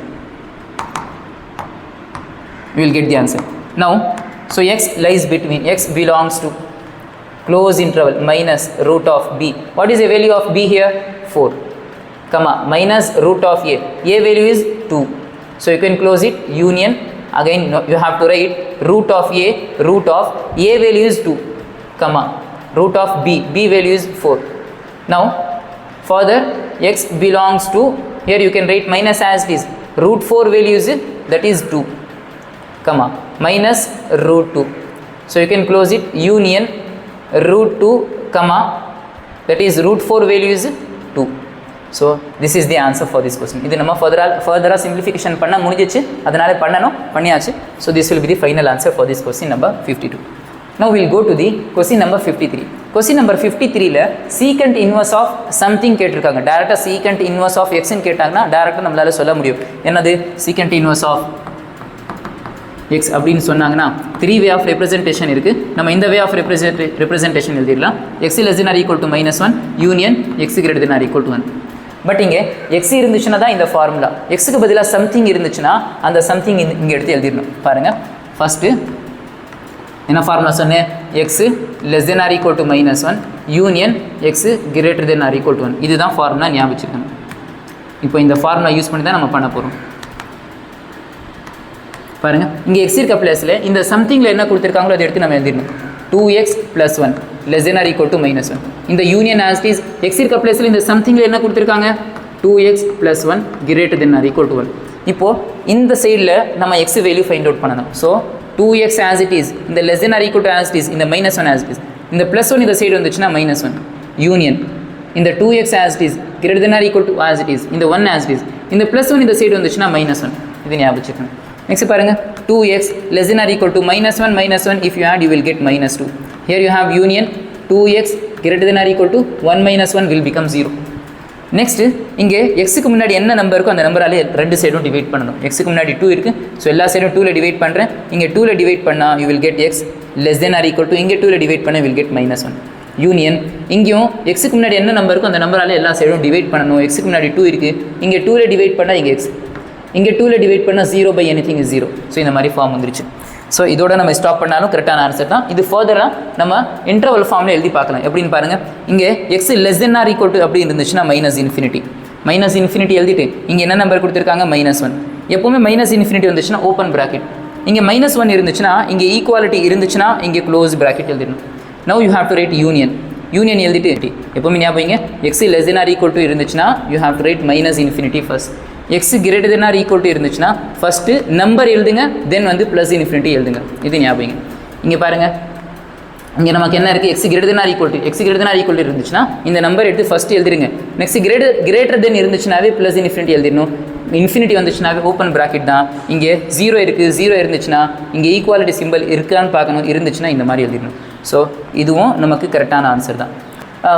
A: You will get the answer. Now so x lies between, x belongs to close interval minus root of b. What is the value of b here? 4 comma minus root of a. A value is 2, so you can close it union. Again no, you have to write root of a value is 2 comma root of b value is 4. Now further x belongs to, here you can write minus as it is, root 4 value is, that is 2 comma minus root 2, so you can close it union root 2 comma that is root 4 value is 2. So this is the answer for this question. இது நம்ம further simplification பண்ண முடிஞ்சிச்சு, அதனால பண்ணியாச்சு. So this will be the final answer for this question number 52. Now we'll go to the question number 53. Question number 53 ல secant inverse of something கேட்டிருக்காங்க. டைரக்டா secant inverse of x ன்னு கேட்டாங்கன்னா டைரக்டா நம்மளால சொல்ல முடியும். என்னது secant inverse of x அப்படின்னு சொன்னாங்கன்னா 3 way of representation இருக்கு. நம்ம இந்த way of representation எழுதிடலாம். x less than or equal to -1 union x greater than or equal to 1. But இங்கே எக்ஸ் இருந்துச்சுன்னா தான் இந்த ஃபார்முலா. எக்ஸுக்கு பதிலாக சம்திங் இருந்துச்சுன்னா அந்த சம்திங் இங்கே எடுத்து எழுதிடணும். பாருங்கள், ஃபஸ்ட்டு என்ன ஃபார்முலா சொன்னேன்? X less than or equal to -1 union x greater than or equal to 1. இதுதான் ஃபார்முலா, ஞாபகம் வச்சுக்கணும். இப்போ இந்த ஃபார்முலா யூஸ் பண்ணி தான் நம்ம பண்ண போகிறோம். பாருங்கள், இங்கே எக்ஸ் இருக்க பிளேஸில் இந்த சம்திங்கில் என்ன கொடுத்துருக்காங்களோ அதை எடுத்து நம்ம எழுதிடணும். 2x + 1 less than or equal to -1. இந்த union as it is x இருக்க பிளேஸில் இந்த சம்திங்கில் என்ன கொடுத்துருக்காங்க? 2x + 1 greater than or equal to 1. இப்போது இந்த சைடில் நம்ம x வேல்யூ ஃபைண்ட் அவுட் பண்ணணும். So 2x as it is, இந்த less than or equal to as it is, இந்த -1 as it is, இந்த +1 இந்த சைடு வந்துச்சுன்னா -1 யூனியன் இந்த 2x as it is greater than or equal to as it is, இந்த 1 as it is, இந்த +1 இந்த side வந்துச்சுன்னா -1. இது ஞாபகம் வச்சுக்கணும். நெக்ஸ்ட் பாருங்கள், 2x less than or equal to -1 if you add you will get -2. Here you have union 2x greater than or equal to 1 - 1 will become 0. Next இங்கே எக்ஸுக்கு முன்னாடி என்ன நம்பர் இருக்கோ அந்த நம்பராலே ரெண்டு சைடும் டிவைட் பண்ணணும். எக்ஸுக்கு முன்னாடி 2 இருக்குது, ஸோ எல்லா சைடும் 2ல் டிவைட் பண்ணுறேன். இங்கே 2ல் டிவைட் பண்ணால் you will get x less than or equal to, இங்கே 2ல் டிவைட் பண்ணால் will get -1 யூனியன். இங்கேயும் எக்ஸுக்கு முன்னாடி என்ன நம்பர் இருக்கோ அந்த நம்பராலே எல்லா சைடும் டிவைட் பண்ணணும். எக்ஸுக்கு முன்னாடி 2 இருக்குது, இங்கே 2ல் டிவைட் பண்ணால் இங்கே எக்ஸ், இங்கே 2ல் டிவைட் பண்ணால் 0/anything is 0. ஸோ இந்த மாதிரி ஃபார்ம் வந்துருச்சு. ஸோ இதோட நம்ம ஸ்டாப் பண்ணாலும் கரெக்டான ஆன்சர் தான். இது ஃபர்தராக நம்ம இன்டர்வல் ஃபார்மில் எழுதி பார்க்கலாம். எப்படின்னு பாருங்கள், இங்கே x less than or equal to அப்படி இருந்துச்சுன்னா -∞ எழுதிட்டு இங்கே என்ன நம்பர் கொடுத்துருக்காங்க? -1. எப்போவுமே -∞ வந்துச்சுன்னா ஓப்பன் ப்ராக்கெட், இங்கே -1 இருந்துச்சுன்னா இங்கே ஈக்குவாலிட்டி இருந்துச்சுன்னா இங்கே க்ளோஸ் ப்ராக்கெட் எழுதிடணும். Now you have to write union எழுதிட்டு எப்போவுமே ஞாபகம், x less than or equal to இருந்துச்சுன்னா you have to write -∞ first. X greater than or equal to இருந்துச்சுன்னா ஃபஸ்ட்டு நம்பர் எழுதுங்க, தென் வந்து +∞ எழுதுங்க. இது ஞாபகம். இங்கே பாருங்கள், இங்கே நமக்கு என்ன இருக்குது? X greater than or equal to இருந்துச்சுன்னா இந்த நம்பர் எடுத்து ஃபஸ்ட்டு எழுதிருங்க. நெக்ஸ்ட் கிரேட்டர் தென் இருந்துச்சுனாவே +∞ எழுதிடணும். இன்ஃபினிட்டி வந்துச்சுனாவே ஓப்பன் ப்ராக்கெட் தான். இங்கே 0 இருக்குது, 0 இருந்துச்சுன்னா இங்கே ஈக்குவாலிட்டி சிம்பிள் இருக்கான்னு பார்க்கணும், இருந்துச்சுன்னா இந்த மாதிரி எழுதிடணும். ஸோ இதுவும் நமக்கு கரெக்டான ஆன்சர் தான்.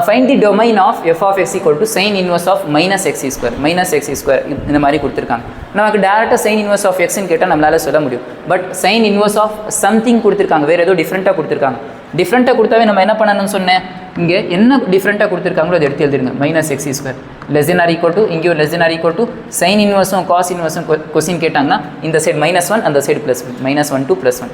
A: Find the domain of f of x equal to sin inverse of -x² இந்த மாதிரி கொடுத்துருக்காங்க. நமக்கு டேரெக்டாக sin inverse of x ன்னு கேட்டால் நம்மளால் சொல்ல முடியும். But sin inverse of something கொடுத்துருக்காங்க, வேறு ஏதோ டிஃப்ரெண்ட்டாக கொடுத்துருக்காங்க. டிஃப்ரெண்ட்டாக கொடுத்தாவே நம்ம என்ன பண்ணணும்னு சொன்னேன், இங்கே என்ன டிஃப்ரெண்ட்டாக கொடுத்துருக்காங்களோ அதை எடுத்து எழுதிருங்க. -x² less than or equal to, இங்கேயும் less than or equal to sin inverseம் cos inverseம் கொஸ்டின் கேட்டாங்கன்னா இந்த சைடு -1 அந்த சைடு +1, -1 to +1.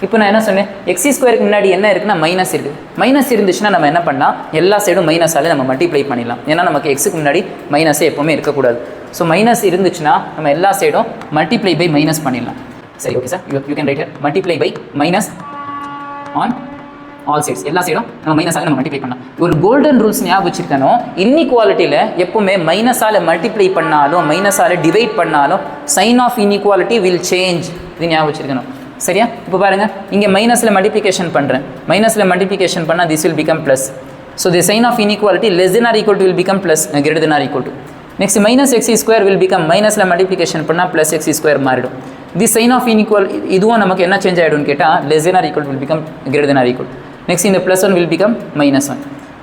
A: இப்போ நான் என்ன சொன்னேன், x² முன்னாடி என்ன இருக்குன்னா மைனஸ் இருக்குது. மைனஸ் இருந்துச்சுன்னா நம்ம என்ன பண்ணால் எல்லா சைடும் மைனஸாலே நம்ம மல்டிப்ளை பண்ணிடலாம். ஏன்னா நமக்கு எக்ஸுக்கு முன்னாடி மைனஸே எப்போவுமே இருக்கக்கூடாது. ஸோ மைனஸ் இருந்துச்சுன்னா நம்ம எல்லா சைடும் மல்டிப்ளை பை மைனஸ் பண்ணிடலாம். சரி, okay sir, you can write multiply by minus on all sides. எல்லா சைடும் நம்ம மைனஸாக நம்ம மல்டிப்ளை பண்ணலாம். ஒரு கோல்டன் ரூல்ஸ் ஞாபகம் வச்சுருக்கணும், இன்இக்வாலிட்டியில் எப்போவுமே மைனஸால் மல்டிப்ளை பண்ணாலும் மைனஸால் டிவைட் பண்ணாலும் sign of inequality will change. இது ஞாபகம் வச்சுருக்கணும். சரியா? இப்போ பாருங்கள், இங்கே மைனஸில் மல்டிப்ளிகேஷன் பண்ணுறேன். மைனஸில் மல்டிப்ளிகேஷன் பண்ணால் this will become plus. So the sign of inequality less than or equal to will become plus greater than or equal to. Next -x² will become மைனஸில் மல்டிப்ளிகேஷன் பண்ணால் +x² மாறிடும். தி சைன் ஆஃப் இன்இக்வல் இதுவும் நமக்கு என்ன change ஆகிடும்னு கேட்டால் less than or equal will become greater than or equal. Next இந்த +1 will become -1.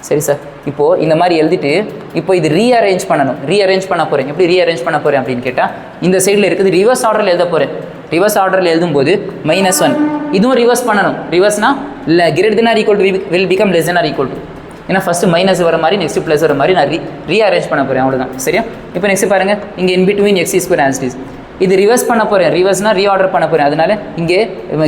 A: சரி சார். இப்போது இந்த மாதிரி எழுதிட்டு இப்போ இது ரீஅரேஞ்ச் பண்ணணும். ரீஅரேஞ்ச் பண்ண போகிறேன். எப்படி ரீஅரேஞ்ச் பண்ண போகிறேன் அப்படின்னு கேட்டால் இந்த சைடில் இருக்குது ரிவர்ஸ் ஆர்டரில் எழுத போகிறேன். ரிவர்ஸ் ஆர்டரில் எழுதும்போது -1 இதுவும் ரிவர்ஸ் பண்ணணும். ரிவர்ஸ்னா இல்லை greater than or equal to will become less than or equal to. ஏன்னா ஃபஸ்ட்டு மைனஸ் வர மாதிரி நெக்ஸ்ட் ப்ளஸ் வர மாதிரி நான் ரீஅரேஞ்ச் பண்ண போகிறேன். அவ்வளோதான். சரியா? இப்போ நெக்ஸ்ட் பாருங்கள், இங்கே in between x² as it is. இது ரிவர்ஸ் பண்ண போகிறேன். ரிவர்ஸ்னால் ரீஆர்டர் பண்ண போகிறேன். அதனால இங்கே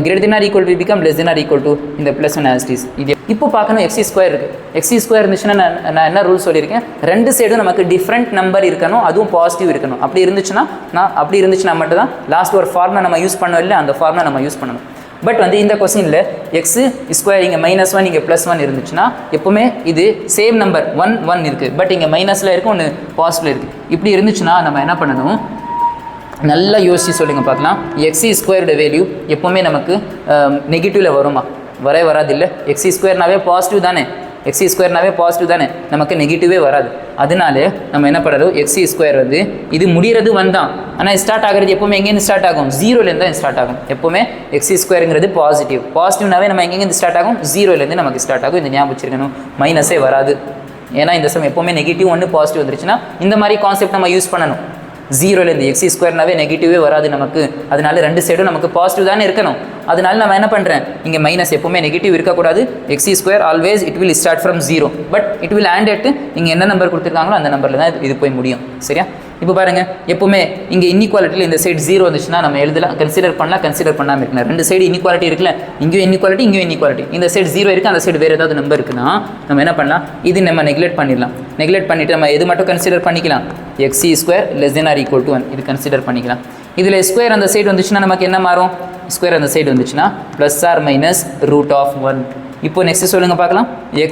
A: greater than or equal to become less than or equal to இந்த +1 as it is. இது இப்போ பார்க்கணும் x² இருக்குது. x² இருந்துச்சுன்னா நான் என்ன ரூல் சொல்லியிருக்கேன், ரெண்டு சைடும் நமக்கு டிஃப்ரெண்ட் நம்பர் இருக்கணும், அதுவும் பாசிட்டிவ் இருக்கணும். அப்படி இருந்துச்சுன்னா மட்டும் தான் லாஸ்ட் ஒரு ஃபார்முலா நம்ம யூஸ் பண்ணோம் இல்லை, அந்த ஃபார்முலா நம்ம யூஸ் பண்ணணும். பட் வந்து இந்த கொஸ்டினில் x² இங்கே -1 இங்கே +1 இருந்துச்சுன்னா எப்போவுமே இது சேம் நம்பர் 1 இருக்குது. பட் இங்கே மைனஸில் இருக்குது, ஒன்று பாசிட்டிவில் இருக்குது. இப்படி இருந்துச்சுன்னா நம்ம என்ன பண்ணணும், நல்லா யோசிச்சு சொல்லுங்கள் பார்க்கலாம். x² வேல்யூ எப்போவுமே நமக்கு நெகட்டிவில் வருமா? வராது இல்லை. x²னாவே பாசிட்டிவ் தானே, x² பாசிட்டிவ் தானே, நமக்கு நெகட்டிவே வராது. அதனால நம்ம என்ன பண்ணுறோம், x² வந்து இது முடிகிறது 1 தான். ஆனால் ஸ்டார்ட் ஆகிறது எப்போவுமே எங்கேருந்து ஸ்டார்ட் ஆகும், 0லேருந்து தான் ஸ்டார்ட் ஆகும். எப்போவுமே x²ங்கிறது பாசிட்டிவ்னாவே நம்ம எங்கேருந்து ஸ்டார்ட் ஆகும், 0லேருந்து நமக்கு ஸ்டார்ட் ஆகும். இந்த ஞாபகம் வச்சிருக்கணும், மைனஸே வராது. ஏன்னா இந்த சமயம் எப்போவுமே நெகட்டிவ் 1 பாசிட்டிவ் வந்துருச்சுன்னா இந்த மாதிரி கான்செப்ட் நம்ம யூஸ் பண்ணணும். 0லேருந்து x²னாவே நெகட்டிவே வராது நமக்கு. அதனால ரெண்டு சைடும் நமக்கு பாசிட்டிவ் தானே இருக்கணும். அதனால நம்ம என்ன பண்ணுறேன், இங்கே மைனஸ் எப்போவுமே நெகட்டிவ் இருக்கக்கூடாது. x² always it will start from 0, but it will and எட்டு இங்கே என்ன நம்பர் கொடுத்துருக்காங்களோ அந்த நம்பரில் தான் இது போய் முடியும். சரியா? இப்போ பாருங்கள், எப்போவுமே இங்கே இன்இக்வாலிட்டியில் இந்த சைடு 0 வந்துச்சுன்னா நம்ம எழுதலாம், கன்சிடர் பண்ணாமல் இருக்கலாம். ரெண்டு சைடு இன்இக்வாலிட்டி இருக்குல்ல, இங்கேயும் இன்இக்வாலிட்டி. இந்த சைடு 0 இருக்குது, அந்த சைடு வேறு ஏதாவது நம்பர் இருக்குன்னா நம்ம என்ன பண்ணலாம், இது நம்ம நெக்லெக்ட் பண்ணிவிட்டு நம்ம எது மட்டும் கன்சிடர் பண்ணிக்கலாம், x² less than or equal to 1 இது கன்சிடர் பண்ணிக்கலாம். இதில் ஸ்கொயர் அந்த சைடு வந்துச்சுன்னா நமக்கு என்ன மாறும், ஸ்கொயர் அந்த சைடு வந்துச்சுன்னா +or-√1. இப்போ நெக்ஸ்ட் சொல்லுங்கள் பார்க்கலாம், x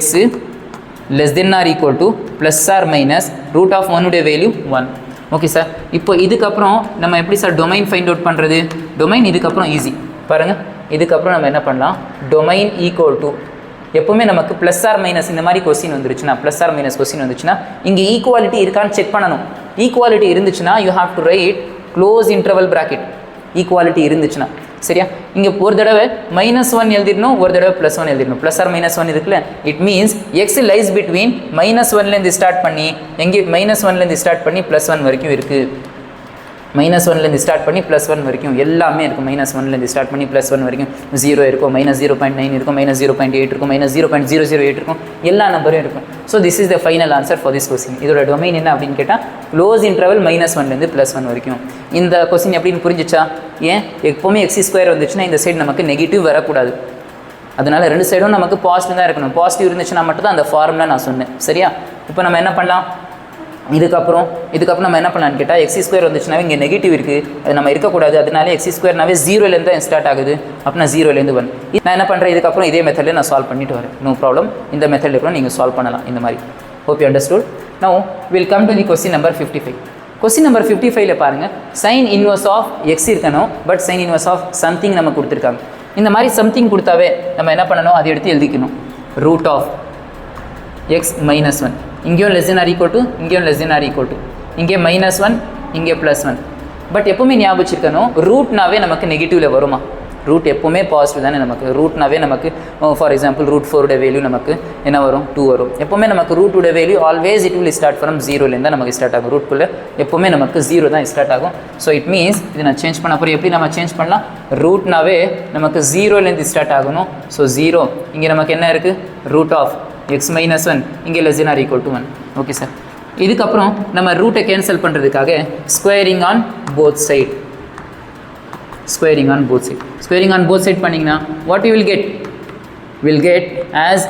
A: less than or equal to +or-√1 உடைய வேல்யூ 1. Okay sir. இப்போ இதுக்கப்புறம் நம்ம எப்படி சார் டொமைன் ஃபைண்ட் அவுட் பண்ணுறது? டொமைன் இதுக்கப்புறம் ஈஸி பாருங்கள். இதுக்கப்புறம் நம்ம என்ன பண்ணலாம், டொமைன் ஈக்குவல் டு எப்போவுமே நமக்கு +or- இந்த மாதிரி கொஸ்டின் வந்துருச்சுன்னா, +or- கொஸ்டின் வந்துச்சுன்னா இங்கே ஈக்குவாலிட்டி இருக்கான்னு செக் பண்ணணும். ஈக்குவாலிட்டி இருந்துச்சுன்னா you have to right close interval bracket. Equality இருந்துச்சுன்னா சரியா? இங்கே ஒரு தடவை -1 எழுதிடணும், ஒரு தடவை +1 எழுதிடணும். +or-1 இருக்குல்ல, it means x lies between -1லேருந்து ஸ்டார்ட் பண்ணி எங்கே -1லேருந்து ஸ்டார்ட் பண்ணி +1 வரைக்கும் இருக்குது. -1லேருந்து ஸ்டார்ட் பண்ணி +1 வரைக்கும் எல்லாமே இருக்கும். -1லேருந்து ஸ்டார்ட் பண்ணி +1 வரைக்கும் 0 இருக்கும், -0.9 இருக்கும், -0.8 இருக்கும், -0.008 இருக்கும், எல்லா நம்பரும் இருக்கும். So this is the final answer for this question. இதோட டொமைன் என்ன அப்படின்னு கேட்டால் க்ளோஸ் இன்டர்வல் -1லேருந்து +1 வரைக்கும். இந்த கொஸ்டின் எப்படின்னு புரிஞ்சிச்சா? ஏன் எப்போவுமே x² வந்துச்சுன்னா இந்த சைடு நமக்கு நெகட்டிவ் வரக்கூடாது. அதனால ரெண்டு சைடும் நமக்கு பாசிட்டிவ் தான் இருக்கணும். பாசிட்டிவ் இருந்துச்சுன்னா மட்டும் தான் அந்த ஃபார்முலா நான் சொன்னேன். சரியா? இப்போ நம்ம என்ன பண்ணலாம், இதுக்கப்புறம் நம்ம என்ன பண்ணலான்னு கேட்டால் x² வந்துச்சுன்னா இங்கே நெகட்டிவ் இருக்குது, அது நம்ம இருக்கக்கூடாது. அதனால x²னாவே 0லேருந்து தான் ஸ்டார்ட் ஆகுது. அப்படின்னா 0லேருந்து 1. நான் என்ன பண்ணுறேன், இதுக்கப்புறம் இதே மெத்தடில் நான் சால்வ் பண்ணிட்டு வரேன். No problem. இந்த மெத்தடில் கூட நீங்கள் சால்வ் பண்ணலாம் இந்த மாதிரி. Hope you understood. Now will come to the question number 55. Question number 55ல பாருங்கள், sin inverse ஆஃப் x இருக்கணும், but sin inverse of something நம்ம கொடுத்துருக்காங்க. இந்த மாதிரி சம்திங் கொடுத்தாவே நம்ம என்ன பண்ணணும், அதை எடுத்து எழுதிக்கணும். √(x - 1) இங்கேயும் less than or equal to, இங்கேயும் less than or equal to, இங்கே -1 இங்கே +1. பட் எப்போவுமே ஞாபகம் வச்சுருக்கணும், ரூட்னாவே நமக்கு நெகட்டிவில் வருமா? ரூட் எப்போவுமே பாசிட்டிவ் தானே நமக்கு. ரூட்னாவே நமக்கு ஃபார் எக்ஸாம்பிள் √4 வேல்யூ நமக்கு என்ன வரும், 2 வரும். எப்போவுமே நமக்கு ரூட்டோட value always it will start from 0லேருந்து தான் நமக்கு ஸ்டார்ட் ஆகும். ரூட்குள்ளே எப்போவுமே நமக்கு 0 தான் ஸ்டார்ட் ஆகும். ஸோ இட் மீன்ஸ் இது நான் சேஞ்ச் பண்ண போகிறேன். எப்படி நம்ம சேஞ்ச் பண்ணலாம், ரூட்னாவே நமக்கு 0லேருந்து ஸ்டார்ட் ஆகணும். ஸோ 0 இங்கே நமக்கு என்ன இருக்குது, √(x - 1) இங்கே less than or equal to 1. Okay sir. இதுக்கப்புறம் நம்ம ரூட்டை கேன்சல் பண்ணுறதுக்காக squaring on both side. Squaring on both side பண்ணிங்கன்னா what you will get, as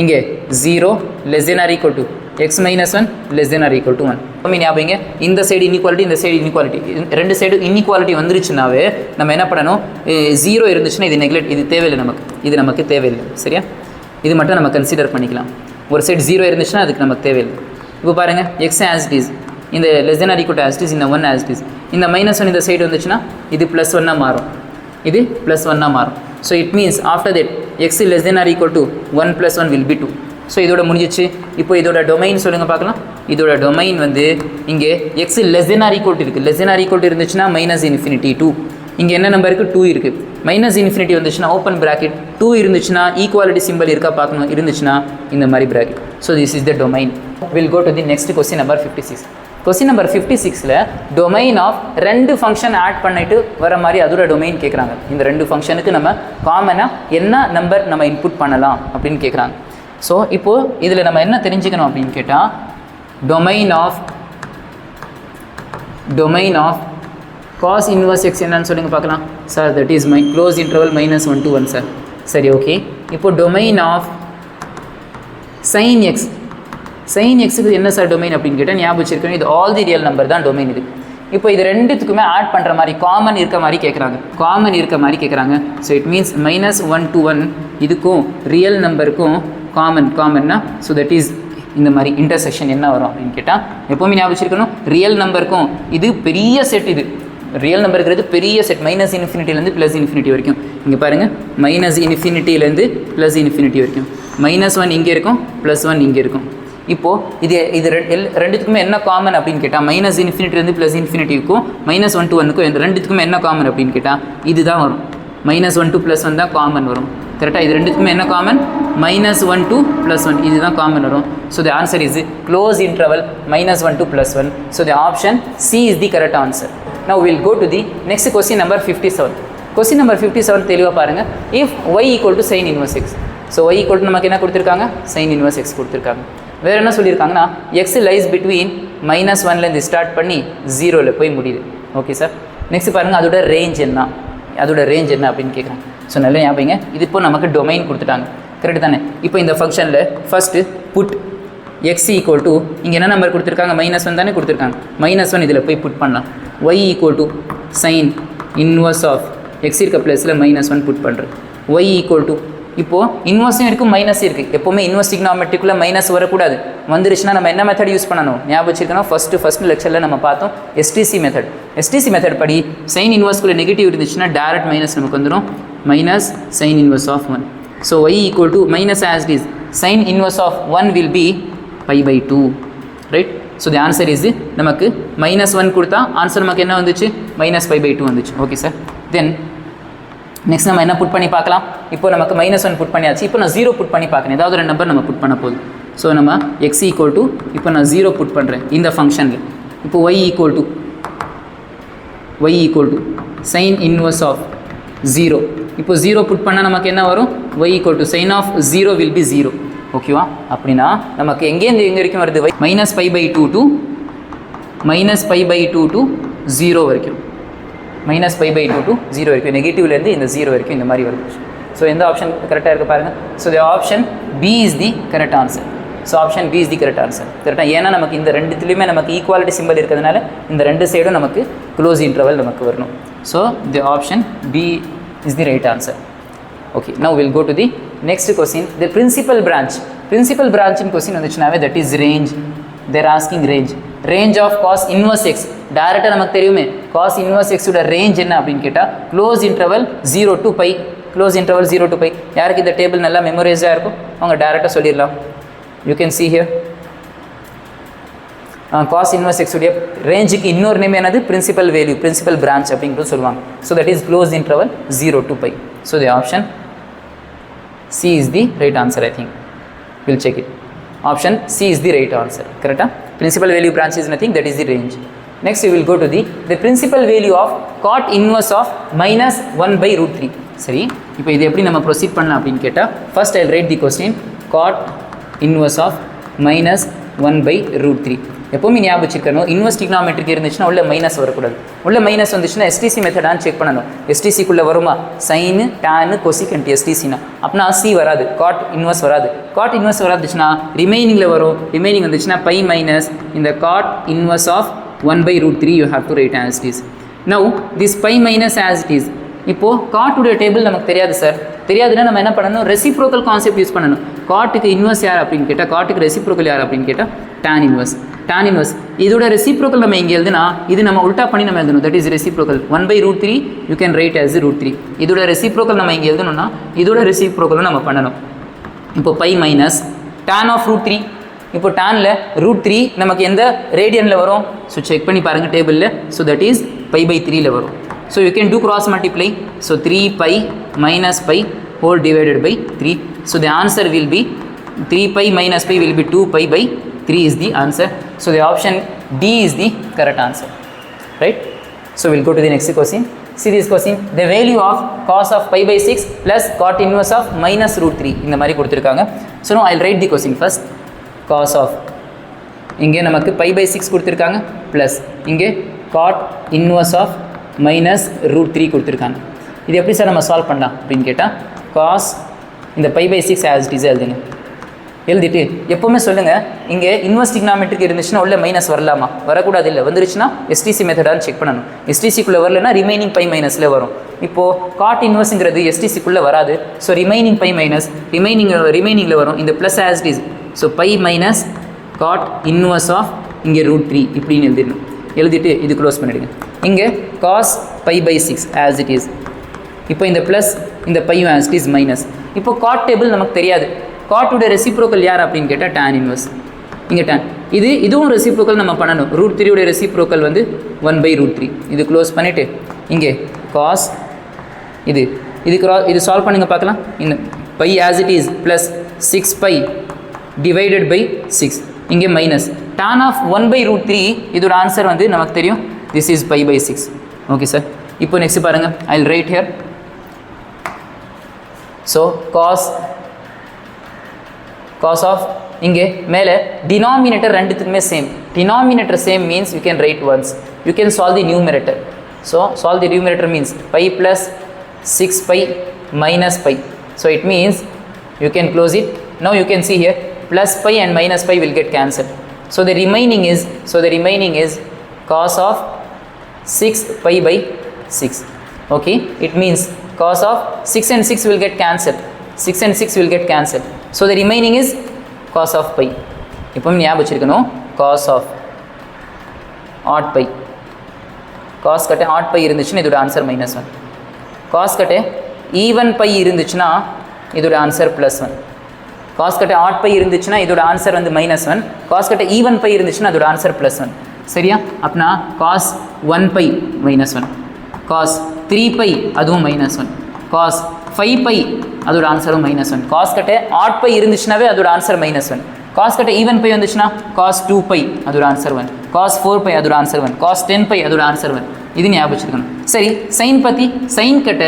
A: இங்கே 0 less than or equal to x - 1 less than or equal to 1. ஞாபகம், இந்த side inequality, இந்த side inequality, ரெண்டு சைடு இன்இக்வாலிட்டி வந்துருச்சுனாவே நம்ம என்ன பண்ணணும், 0 இருந்துச்சுன்னா இது நெக்லெக்ட், இது தேவையில்லை நமக்கு, இது நமக்கு தேவையில்லை. சரியா? இது மட்டும் நம்ம கன்சிடர் பண்ணிக்கலாம். ஒரு சைடு 0 இருந்துச்சுன்னா அதுக்கு நமக்கு தேவையில்லை. இப்போ பாருங்கள், x as it is, இந்த less than or equal to as it is, இந்த 1 as it is, இந்த -1 இந்த சைடு வந்துச்சுன்னா இது +1 மாறும், இது +1 மாறும். So it means after that x less than or equal to 1 + 1 will be 2. So இதோட முடிஞ்சிச்சு. இப்போ இதோட டொமைன் சொல்லுங்கள் பார்க்கலாம். இதோட டொமைன் வந்து இங்கே x less than or equal to இருக்குது. Less than or equal to இருந்துச்சுன்னா -∞ 2, இங்கே என்ன நம்பர் இருக்குது 2 இருக்குது. மைனஸ் இன்ஃபினிட்டி வந்துச்சுன்னா ஓப்பன் ப்ராக்கெட், 2 இருந்துச்சுன்னா ஈக்குவாலிட்டி சிம்பிள் இருக்கா பார்க்கணும், இருந்துச்சுன்னா இந்த மாதிரி bracket. So this is the domain. Will go to the next question number 56. Question number 56ல் டொமைன் ஆஃப் 2 ஃபங்க்ஷன் ஆட் பண்ணிட்டு வர மாதிரி அதோட டொமைன் கேட்குறாங்க. இந்த 2 ஃபங்க்ஷனுக்கு நம்ம காமனாக என்ன நம்பர் நம்ம இன்புட் பண்ணலாம் அப்படின்னு கேட்குறாங்க. ஸோ இப்போது இதில் நம்ம என்ன தெரிஞ்சுக்கணும் அப்படின்னு கேட்டால் domain of cos inverse x என்னன்னு சொல்லுங்க பார்க்கலாம் sir. That is my close interval -1 to 1 sir. சரி, ஓகே. இப்போ domain of sin x, sin xக்கு என்ன சார் டொமைன் அப்படின்னு கேட்டால் ஞாபகம் வச்சிருக்கணும், இது ஆல் தி ரியல் நம்பர் தான் டொமைன் இது. இப்போ இது ரெண்டுத்துக்குமே ஆட் பண்ணுற மாதிரி காமன் இருக்க மாதிரி கேட்குறாங்க. ஸோ இட் மீன்ஸ் -1 to 1 இதுக்கும் ரியல் நம்பருக்கும் காமன்னா ஸோ தட் இஸ் இந்த மாதிரி இன்டர்செக்ஷன் என்ன வரும் அப்படின்னு கேட்டால் எப்போவுமே ஞாபகம் வச்சிருக்கணும், ரியல் நம்பருக்கும் இது பெரிய செட். இது ரியல் நம்பருங்கிறது பெரிய செட், -∞ ப்ளஸ் இன்ஃபினிட்டி வரைக்கும். இங்கே பாருங்கள், -∞ ப்ளஸ் இன்ஃபினிட்டி வரைக்கும். -1 இங்கே இருக்கும், +1 இங்கே இருக்கும். இப்போது இது ரெண்டுத்துக்குமே என்ன காமன் அப்படின்னு கேட்டால் -∞ ப்ளஸ் இன்ஃபினிட்டிக்கும் -1 to 1க்கும் ரெண்டுத்துக்குமே என்ன காமன் அப்படின்னு கேட்டால் இதுதான் வரும். -1 to +1 தான் காமன் வரும். கரெக்டாக? இது ரெண்டுத்துக்குமே என்ன காமன்? -1 to +1 இதுதான் காமன் வரும். So the answer is close interval -1 to +1. So the option C is the correct answer. Now we will go to the next question number 57. Question number 57 தெளிவாக பாருங்கள். If y equal to sin inverse x. So y equal to நமக்கு என்ன கொடுத்துருக்காங்க? sin inverse x கொடுத்துருக்காங்க. வேறு என்ன சொல்லியிருக்காங்கன்னா x lies between -1லேருந்து start பண்ணி 0ல் போய் முடியுது. Okay sir. நெக்ஸ்ட் பாருங்கள், அதோட ரேஞ்ச் என்ன அப்படின்னு கேட்குறாங்க. ஸோ நல்லா ஞாபகம், இது இப்போ நமக்கு டொமைன் கொடுத்துட்டாங்க. கரெக்டு தானே? இப்போ இந்த ஃபங்க்ஷனில் first put x equal to இங்கே என்ன நம்பர் கொடுத்துருக்காங்க? -1 தானே கொடுத்துருக்காங்க. -1 இதில் போய் புட் பண்ணலாம். y equal to sin inverse of x இருக்க ப்ளஸில் -1 புட் பண்ணுறேன். y equal to இப்போது இன்வர்ஸும் இருக்குது, மைனஸும் இருக்குது. எப்போவுமே இன்வர்ஸ் டிக்னாமெட்ரிக்குள்ளே மைனஸ் வரக்கூடாது. வந்துருச்சுன்னா நம்ம என்ன மெத்தட் யூஸ் பண்ணணும் ஞாபகம் வச்சுருக்கணும். ஃபஸ்ட்டு லெக்சரில் நம்ம பார்த்தோம் எஸ்டிசி மெத்தட் படி சைன் இன்வர்ஸ்குள்ளே நெகட்டிவ் இருந்துச்சுன்னா டேரக்ட் மைனஸ் நமக்கு வந்துடும், -sin inverse of 1. So y equal to minus as it is sin inverse of 1 will be π/2, right? So the answer is நமக்கு -1 கொடுத்தா ஆன்சர் நமக்கு என்ன வந்துச்சு? -π/2 வந்துச்சு. Okay sir. தென் நெக்ஸ்ட் நம்ம என்ன புட் பண்ணி பார்க்கலாம். இப்போ நமக்கு -1 புட் பண்ணியாச்சு. இப்போ நான் 0 புட் பண்ணி பார்க்கணும். ஏதாவது ஒரு நம்பர் நம்ம புட் பண்ண போதும். ஸோ நம்ம x equal to இப்போ நான் 0 புட் பண்ணுறேன் இந்த ஃபங்க்ஷனில். இப்போ y equal to sin inverse of 0. இப்போ 0 புட் பண்ணால் நமக்கு என்ன வரும்? y equal to sin of 0 will be 0. ஓகேவா? அப்படின்னா நமக்கு எங்கேருந்து எங்கே வரைக்கும் வருது? -π/2 to 0 வரைக்கும். -π/2 to 0 வரைக்கும், நெகட்டிவ்லேருந்து இந்த 0 வரைக்கும் இந்த மாதிரி வருது. ஸோ எந்த ஆப்ஷன் கரெக்டாக இருக்குது பாருங்கள். So the option B is the correct answer. கரெக்டாக? ஏன்னா நமக்கு இந்த ரெண்டுத்துலேயுமே நமக்கு ஈக்குவாலிட்டி சிம்பிள் இருக்கிறதுனால இந்த ரெண்டு சைடும் நமக்கு க்ளோஸ் இன்டர்வல் நமக்கு வரணும். So the option B is the right answer. Okay, now will go to the next question. The principal பிரான்ச்சின் கொஸ்டின் வந்துச்சுனாவே that is range. They're asking range of cos inverse x. டேரெக்டாக நமக்கு தெரியுமே cos inverse எக்ஸோட range என்ன அப்படின்னு கேட்டால் close interval 0 to π. யாருக்கு இந்த டேபிள் நல்லா மெமரைஸாக இருக்கும் அவங்க டேரெக்டாக சொல்லிடலாம். You can see here cos inverse எக்ஸுடைய ரேஞ்சுக்கு இன்னொரு நேம் என்னது? பிரின்சிபல் பிரான்ச் அப்படிங்கிறது சொல்லுவாங்க. So that is close interval 0 to π. So the option C is the right answer. I think will check it. Option C is the right answer. கரெக்டாக? Principal value branch is nothing, that is the range. Next will go to the principal value of cot inverse of -1/√3. சரி, இப்போ இது எப்படி நம்ம proceed பண்ணலாம் அப்படின்னு கேட்டால் first I write the question cot inverse of -1/√3. எப்போவுமே ஞாபகம் வச்சுக்கணும், இன்வர்ஸ் டிக்னாமெட்ரிக் இருந்துச்சுன்னா உள்ள மைனஸ் வரக்கூடாது. உள்ள மைனஸ் வந்துச்சுன்னா எஸ்டிசி மெத்தடான்னு செக் பண்ணணும். எஸ்டிசிக்குள்ளே வருமா? சைனு, டேனு, கொசிகண்ட் எஸ்டிசினா அப்படின்னா சி வராது, காட் இன்வர்ஸ் வராது. காட் இன்வர்ஸ் வராதுச்சுன்னா ரிமைனிங்கில் வரும். ரிமைனிங் வந்துச்சுன்னா π மைனஸ் இந்த cot inverse of 1/√3 you have to write as it is. Now this π minus as it is. இப்போது காட்டுடைய டேபிள் நமக்கு தெரியாது சார். தெரியாதுன்னா நம்ம என்ன பண்ணணும்? ரெசிப்ரோக்கல் கான்செப்ட் யூஸ் பண்ணணும். காட்டுக்கு இன்வர்ஸ் யார் அப்படின்னு கேட்டால், காட்டுக்கு ரெசிப்ரோக்கல் யார் அப்படின்னு கேட்டால் tan இன்வர்ஸ். இதோட ரெசிப்ரோக்கல் நம்ம இங்கே எழுதுனா இது நம்ம உல்ட்டா பண்ணி நம்ம எழுதணும். That is reciprocal 1/√3 you can right as √3. இதோட ரெசிப்ரோக்கல் நம்ம இங்கே எழுதணும்னா இதோட ரெசிப்ரோக்கலும் நம்ம பண்ணணும். இப்போ π மைனஸ் tan of √3. இப்போ டேனில் √3 நமக்கு எந்த ரேடியனில் வரும்? ஸோ செக் பண்ணி பாருங்கள் டேபிளில். ஸோ தட் இஸ் π/3 வரும். So you can do cross multiply. So 3 pi minus pi whole divided by 3. So the answer will be 3 pi minus pi will be 2 pi by 3 is the answer. So the option D is the correct answer, right? So we'll go to the next question. See this question, the value of cos of pi by 6 plus cot inverse of minus root 3 இந்த மாதிரி கொடுத்திருக்காங்க. So now I'll write the question first. Cos of இங்கே நமக்கு pi by 6 கொடுத்திருக்காங்க plus இங்கே cot inverse of minus root 3 கொடுத்திருக்காங்க. இது எப்படி சார் நம்ம சால்வ் பண்ணலாம் அப்படின்னு கேட்டால் cos இந்த pi by 6 as it is எழுதுங்க. எழுதிட்டு எப்போவுமே சொல்லுங்கள் இங்கே இன்வெர்ஸ் டிக்னாமெட்ரிக் இருந்துச்சுன்னா உள்ள மைனஸ் வரலாமா, வரக்கூடாது, இல்லை வந்துருச்சுன்னா எஸ்டிசி மெத்தடான்னு செக் பண்ணணும். எஸ்டிசிக்குள்ளே வரலன்னா ரிமைனிங் பை மைனஸில் வரும். இப்போது காட் இன்வெர்ஸுங்கிறது எஸ்டிசிக்குள்ளே வராது. ஸோ ரிமைனிங் பை மைனஸ் ரிமைனிங்கில் வரும். இந்த plus as it is. So pi minus cot inverse of இங்கே ரூட் 3 இப்படின்னு எழுதிடணும். எழுதிட்டு இது க்ளோஸ் பண்ணிவிடுங்க. இங்கே cos pi by 6 as it is. இப்போ இந்த ப்ளஸ் இந்த பையும் ஆஸ் இட் இஸ் மைனஸ். இப்போ காட் டேபிள் நமக்கு தெரியாது. காட்டுடைய ரெசிப்ரோக்கல் யார் அப்படின்னு கேட்டால் tan இன்வெர்ஸ். இங்கே tan இதுவும் ரெசிப்ரோக்கல் நம்ம பண்ணணும். ரூட் 3 உடைய ரெசிப்ரோக்கல் வந்து 1 by root 3. இது க்ளோஸ் பண்ணிவிட்டு இங்கே காஸ் இது சால்வ் பண்ணுங்க பார்க்கலாம். இந்த pi as it is plus 6 pi divided by 6 இங்கே minus tan of 1 by root 3 இதோட ஆன்சர் வந்து நமக்கு தெரியும். This is pi by 6. Okay sir. இப்போ நெக்ஸ்ட் பாருங்கள். I will write here. So cos of இங்கே மேலே டினாமினேட்டர் ரெண்டுத்துக்குமே same. Denominator same means you can write once. You can solve the numerator. So solve the numerator means pi plus 6 by minus pi. So it means you can close it. No you can see here plus pi and minus pi will get cancelled. So the remaining is cos of 6 pi by 6. Okay, it means cos of 6 and 6 will get cancelled. 6 and 6 will get cancelled. So the remaining is cos of pi. இப்போ ஞாபகம் வச்சிருக்கணும் cos of odd pi. cos கட்ட odd pi இருந்துச்சுன்னா இதோட answer -1. cos கட்ட even pi இருந்துச்சுன்னா இதோட answer +1. cos கட்ட odd pi இருந்துச்சுன்னா இதோட ஆன்சர் வந்து -1. cos கட்ட even pi இருந்துச்சுன்னா அதோட ஆன்சர் +1. சரியா? அப்பனா cos 1 pi -1, cos 3 pi அதுவும் -1, cos 5 pi அதோட ஆன்சரும் -1. cos கட்ட odd pi இருந்துச்சுனாவே அதோட ஆன்சர் -1. cos கட்ட even pi வந்துச்சுன்னா cos 2 pi அதோட ஆன்சர் 1, cos 4 pi அதோட ஆன்சர் 1, cos 10 pi அதோட ஆன்சர் 1. இது ஞாபகம் வச்சுக்கணும். சரி, sin பற்றி sin கட்ட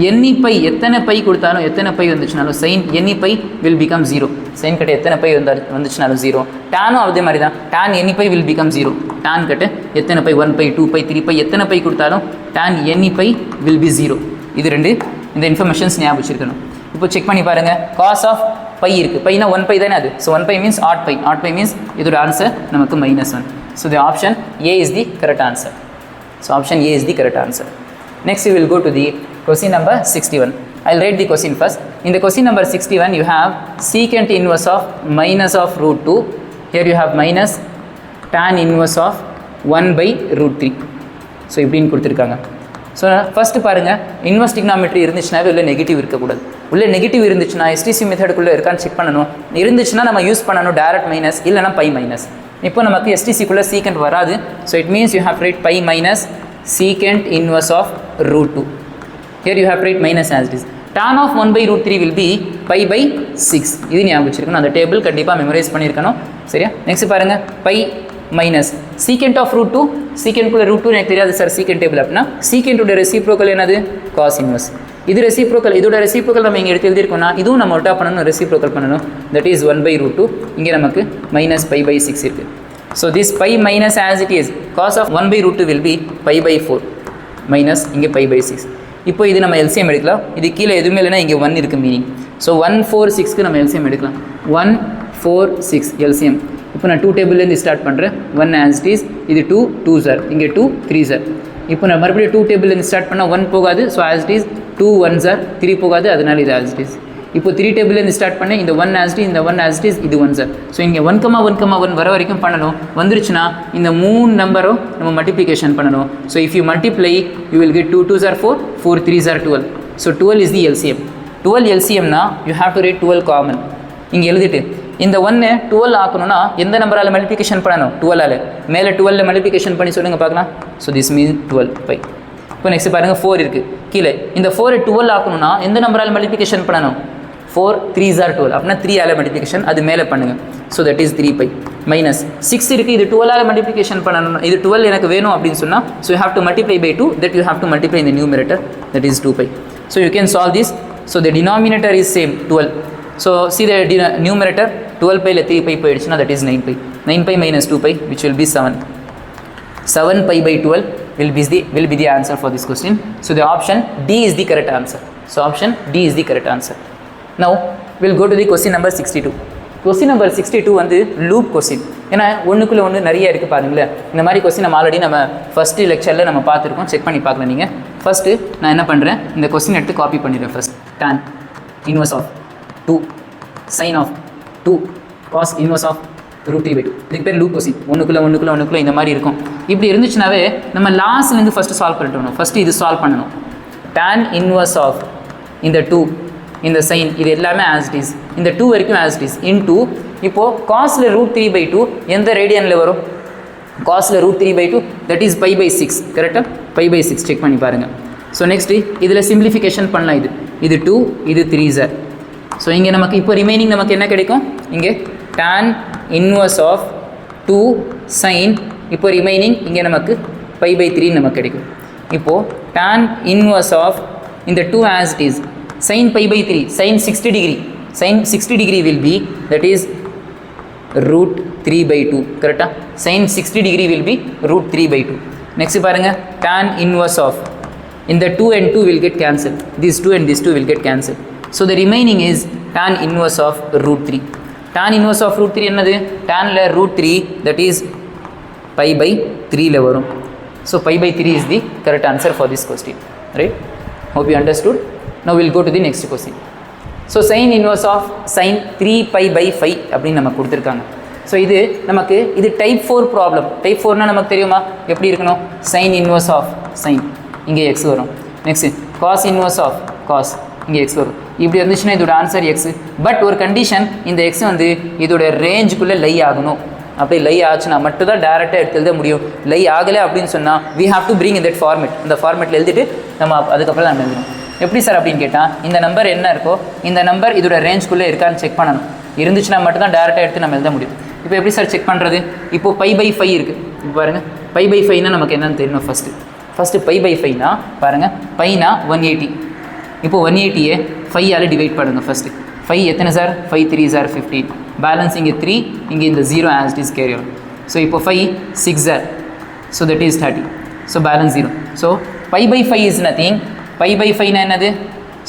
A: எண்ணி பை எத்தனை பை கொடுத்தாலும் எத்தனை பை வந்துச்சுனாலும் sin எண்ணி பை will become 0. sin கட்ட எத்தனை பை வந்துச்சுனாலும் 0. tan அதே மாதிரி தான். tan எண்ணி பை will become 0. tan கட்ட எத்தனை பை 1 பை 2 பை 3 பை எத்தனை பை கொடுத்தாலும் tan எண்ணி பை will be 0. இது ரெண்டு இந்த இன்ஃபர்மேஷன்ஸ் ஞாபகம் வச்சுருக்கணும். இப்போ செக் பண்ணி பாருங்கள். cos of பை இருக்குது. பைனா 1 பை தானே அது. So 1 pi means odd pi. odd pi means இதோட ஆன்சர் நமக்கு -1. So the option A is the correct answer. So option A is the correct answer. Next we will go to the question number 61. I'll write the question first. In the question number 61 you have secant inverse of minus of root 2. Here you have minus tan inverse of 1 by root 3. So இப்படின்னு கொடுத்துருக்காங்க. So first பாருங்கள், inverse டிக்னாமெட்ரி இருந்துச்சுனாவே உள்ள negative இருக்கக்கூடாது. உள்ள negative இருந்துச்சுன்னா STC மெத்தடுக்குள்ளே இருக்கான்னு check பண்ணணும். இருந்துச்சுன்னா நம்ம யூஸ் பண்ணணும் டேரக்ட் மைனஸ், இல்லைனா பை மைனஸ். இப்போ நமக்கு எஸ்டிசிக்குள்ளே சீக்கண்ட் வராது. So it means you have write pi minus secant inverse of root 2. Here you have to write minus as it is. Tan of 1 by root 3 will be pi by 6. இது ஞாபகம் வச்சிருக்கணும். அந்த table கண்டிப்பாக memorise பண்ணியிருக்கணும். சரியா? Next பாருங்கள், pi minus secant of root 2. secant குள்ள root 2 எனக்கு தெரியாது சார் secant டேபிள். அப்படின்னா secant உடைய ரெசிப்ரோக்கல் என்னது? cos inverse. இது ரெசிப்ரோக்கல். இதோட ரெசிப்ரோக்கல் நம்ம இங்கே எடுத்து எழுதியிருக்கோம்னா இதுவும் நம்ம ஒட்டா பண்ணணும், ரெசிப்ரோக்கல் பண்ணணும். That is 1 by root 2. இங்கே நமக்கு மைனஸ் பை பை 6 இருக்குது. So this pi minus as it is, cos of 1 by root 2 will be pi by 4 minus இங்கே pi by 6. இப்போ இது நம்ம LCM எடுக்கலாம். இது கீழே எதுவுமே இல்லைனா இங்கே 1 இருக்குது மீனிங். ஸோ 1 4 6க்கு நம்ம LCM எடுக்கலாம். 1 4 6 LCM. இப்போ நான் 2 டேபிள்லேருந்து ஸ்டார்ட் பண்ணுறேன். 1 as it is, இது 2 2 சார், இங்கே 2 3 சார். இப்போ நான் மறுபடியும் 2 டேபிள்லேருந்து ஸ்டார்ட் பண்ணால் 1 போகாது. So as it is 2 1 sir, 3 போகாது. அதனால இது as it is. இப்போ 3 டேபிள்லேருந்து ஸ்டார்ட் பண்ணேன். இந்த 1 as it is, இந்த 1 as it is, இது 1 சார். ஸோ இங்கே 1,1,1 வர வரைக்கும் பண்ணணும். வந்துருச்சுன்னா இந்த 3 நம்பரும் நம்ம மல்டிப்ளிகேஷன் பண்ணணும். So if you multiply you will get 2 2s are 4, 4 3s are 12. ஸோ 12 is the LCM. 12 LCMனா you have to write 12 common. இங்கே எழுதிட்டு இந்த 1 12 ஆக்கணும்னா எந்த நம்பரால் மல்டிப்ளிகேஷன் பண்ணணும்? 12ஆல். மேலே 12 மல்டிப்ளிகேஷன் பண்ணி சொல்லுங்கள் பார்க்கலாம். So this means 12 pi. இப்போ நெக்ஸ்ட் பாருங்கள் 4 இருக்குது கீழே. இந்த 4 12 ஆக்கணும்னா எந்த நம்பரால் மல்டிப்ளிகேஷன் பண்ணணும்? 4 3s are 12 அப்படின்னா 3 ஆல் மல்டிப்ளிகேஷன் அது மேலே பண்ணுங்கள். So that is 3 pi minus 6 இருக்குது, இது 12 ஆல் மல்டிப்ளிகேஷன் பண்ணணும், இது 12 எனக்கு வேணும் அப்படின்னு சொன்னால் so you have to multiply by 2, that you have to multiply in the numerator, that is 2 pi. So you can solve this. So the denominator is same 12. So see the numerator 12 pi 3 pi போயிடுச்சுன்னா that is 9 pi. 9 pi minus 2 pi which will be 7. 7 pi by 12 will be the answer for this question. So the option D is the correct answer. So option D is the correct answer. Now we'll go to the question number 62. Question number 62 வந்து loop question. ஏன்னா ஒன்றுக்குள்ளே ஒன்று நிறைய இருக்குது பாருங்களேன். இந்த மாதிரி question நம்ம already நம்ம ஃபஸ்ட்டு லெக்சரில் நம்ம பார்த்துருக்கோம், செக் பண்ணி பார்க்கலாம் நீங்கள். ஃபஸ்ட்டு நான் என்ன பண்ணுறேன், இந்த கொஸ்டின் எடுத்து காப்பி பண்ணிடுறேன். First tan inverse of 2 sin of 2 cos inverse of root 3/2. இதுக்கு பேர் லூப் கொஸ்டின். ஒன்றுக்குள்ளே இந்த மாதிரி இருக்கும். இப்படி இருந்துச்சுனாவே நம்ம லாஸ்ட்லேருந்து ஃபஸ்ட்டு சால்வ் பண்ணிட்டு வரணும். ஃபஸ்ட்டு இது சால்வ் பண்ணணும். tan inverse of இந்த 2 இந்த சைன் இது எல்லாமே ஆஸ் இட் இஸ், இந்த 2 வரைக்கும் ஆஸ் இட் இஸ் இன்டூ இப்போது காஸில் ரூட் 3/2 எந்த ரேடியனில் வரும்? காஸில் root 3/2 that is pi by 6 கரெக்டாக? பை பை 6 செக் பண்ணி பாருங்கள். ஸோ நெக்ஸ்ட்டு இதில் சிம்பிளிஃபிகேஷன் பண்ணலாம். இது 2 இது 3 சார். ஸோ இங்கே நமக்கு இப்போ ரிமைனிங் நமக்கு என்ன கிடைக்கும்? இங்கே tan inverse of 2 sin இப்போ ரிமைனிங் இங்கே நமக்கு பை பை 3 நமக்கு கிடைக்கும். இப்போது tan inverse of இந்த 2 as it is sin pi by 3 sin 60 degree, sin 60 degree will be that is root 3/2 கரெக்டாக? sin 60 degree will be root 3/2. Next பாருங்கள் tan inverse of இந்த 2 and 2 will get cancelled, these 2 and these 2 will get cancelled. So the remaining is tan inverse of root 3. tan inverse of root 3 என்னது? tanல root 3 that is pi by 3ல வரும். So pi by 3 is the correct answer for this question, right? Hope you understood. Now we'll go to the next question. So sin inverse of sin 3 pi by 5 அப்படின்னு நமக்கு கொடுத்துருக்காங்க. So இது நமக்கு இது type 4 problem. Type 4னால் நமக்கு தெரியுமா எப்படி இருக்கணும்? sin inverse of sin இங்கே x வரும். Next cos inverse of cos இங்கே x வரும். இப்படி இருந்துச்சுன்னா இதோட ஆன்சர் x. பட் ஒரு கண்டிஷன், இந்த x வந்து இதோட ரேஞ்சுக்குள்ளே லை ஆகணும். அப்படி லை ஆச்சுன்னா மட்டும் தான் டேரெக்டாக எடுத்து எழுத முடியும். லை ஆகலை அப்படின்னு சொன்னால் we have to bring in that format. இந்த ஃபார்மேட்டில் எழுதிட்டு நம்ம அதுக்கப்புறம் நம்ம எழுதணும். எப்படி சார் அப்படின்னு கேட்டால் இந்த நம்பர் என்ன இருக்கோ இந்த நம்பர் இதோட ரேஞ்சுக்குள்ளே இருக்கான்னு செக் பண்ணணும். இருந்துச்சுன்னா மட்டும் தான் டேரெக்டாக எடுத்து நம்ம எழுத முடியும். இப்போ எப்படி சார் செக் பண்ணுறது? இப்போது பை பை 5 இருக்குது. இப்போ பாருங்கள் பை பை 5னா நமக்கு என்னென்னு தெரியணும். ஃபஸ்ட்டு பை பை 5னா பாருங்கள் பைனா 180. இப்போது 180யை 5 ஆல் டிவைட் பண்ணுங்கள். ஃபஸ்ட்டு 5 எத்தனை சார்? 5 3 சார் 15. பேலன்ஸ் இங்கே 3, இங்கே இந்த 0 ஆஸ் இட் இஸ் கேரி ஆகும். ஸோ இப்போ 5 6 sir. So that is 30. So balance 0. So pi by 5 is nothing. pi by 5 na என்னது?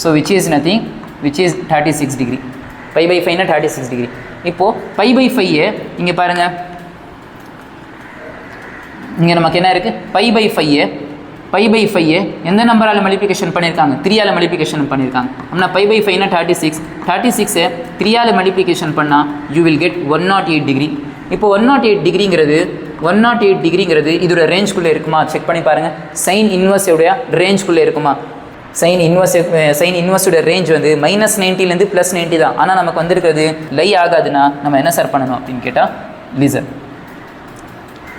A: So which is nothing, which is 36 degree. pi by 5 na 36 degree. இப்போது pi by 5 இங்கே பாருங்கள், இங்கே நமக்கு என்ன இருக்குது? pi by 5 எந்த நம்பரால் மல்டிப்ளிகேஷன் பண்ணியிருக்காங்க? 3 ஆல் மல்டிப்ளிகேஷன் பண்ணியிருக்காங்க. அப்படின்னா pi by 5 na 36. 36 3 all multiplication பண்ணால் you will get 108 degree. இப்போ 108 டிகிரிங்கிறது இதோட ரேஞ்சுக்குள்ளே இருக்குமா செக் பண்ணி பாருங்கள். சைன் இன்வர்ஸோடைய ரேஞ்சுக்குள்ளே இருக்குமா? சைன் இன்வர்ஸோட ரேஞ்ச் வந்து -90லேருந்து +90 தான். ஆனால் நமக்கு வந்திருக்கிறது லை ஆகாதுன்னா நம்ம என்ன சார் பண்ணணும் அப்படின்னு கேட்டால், லிசன்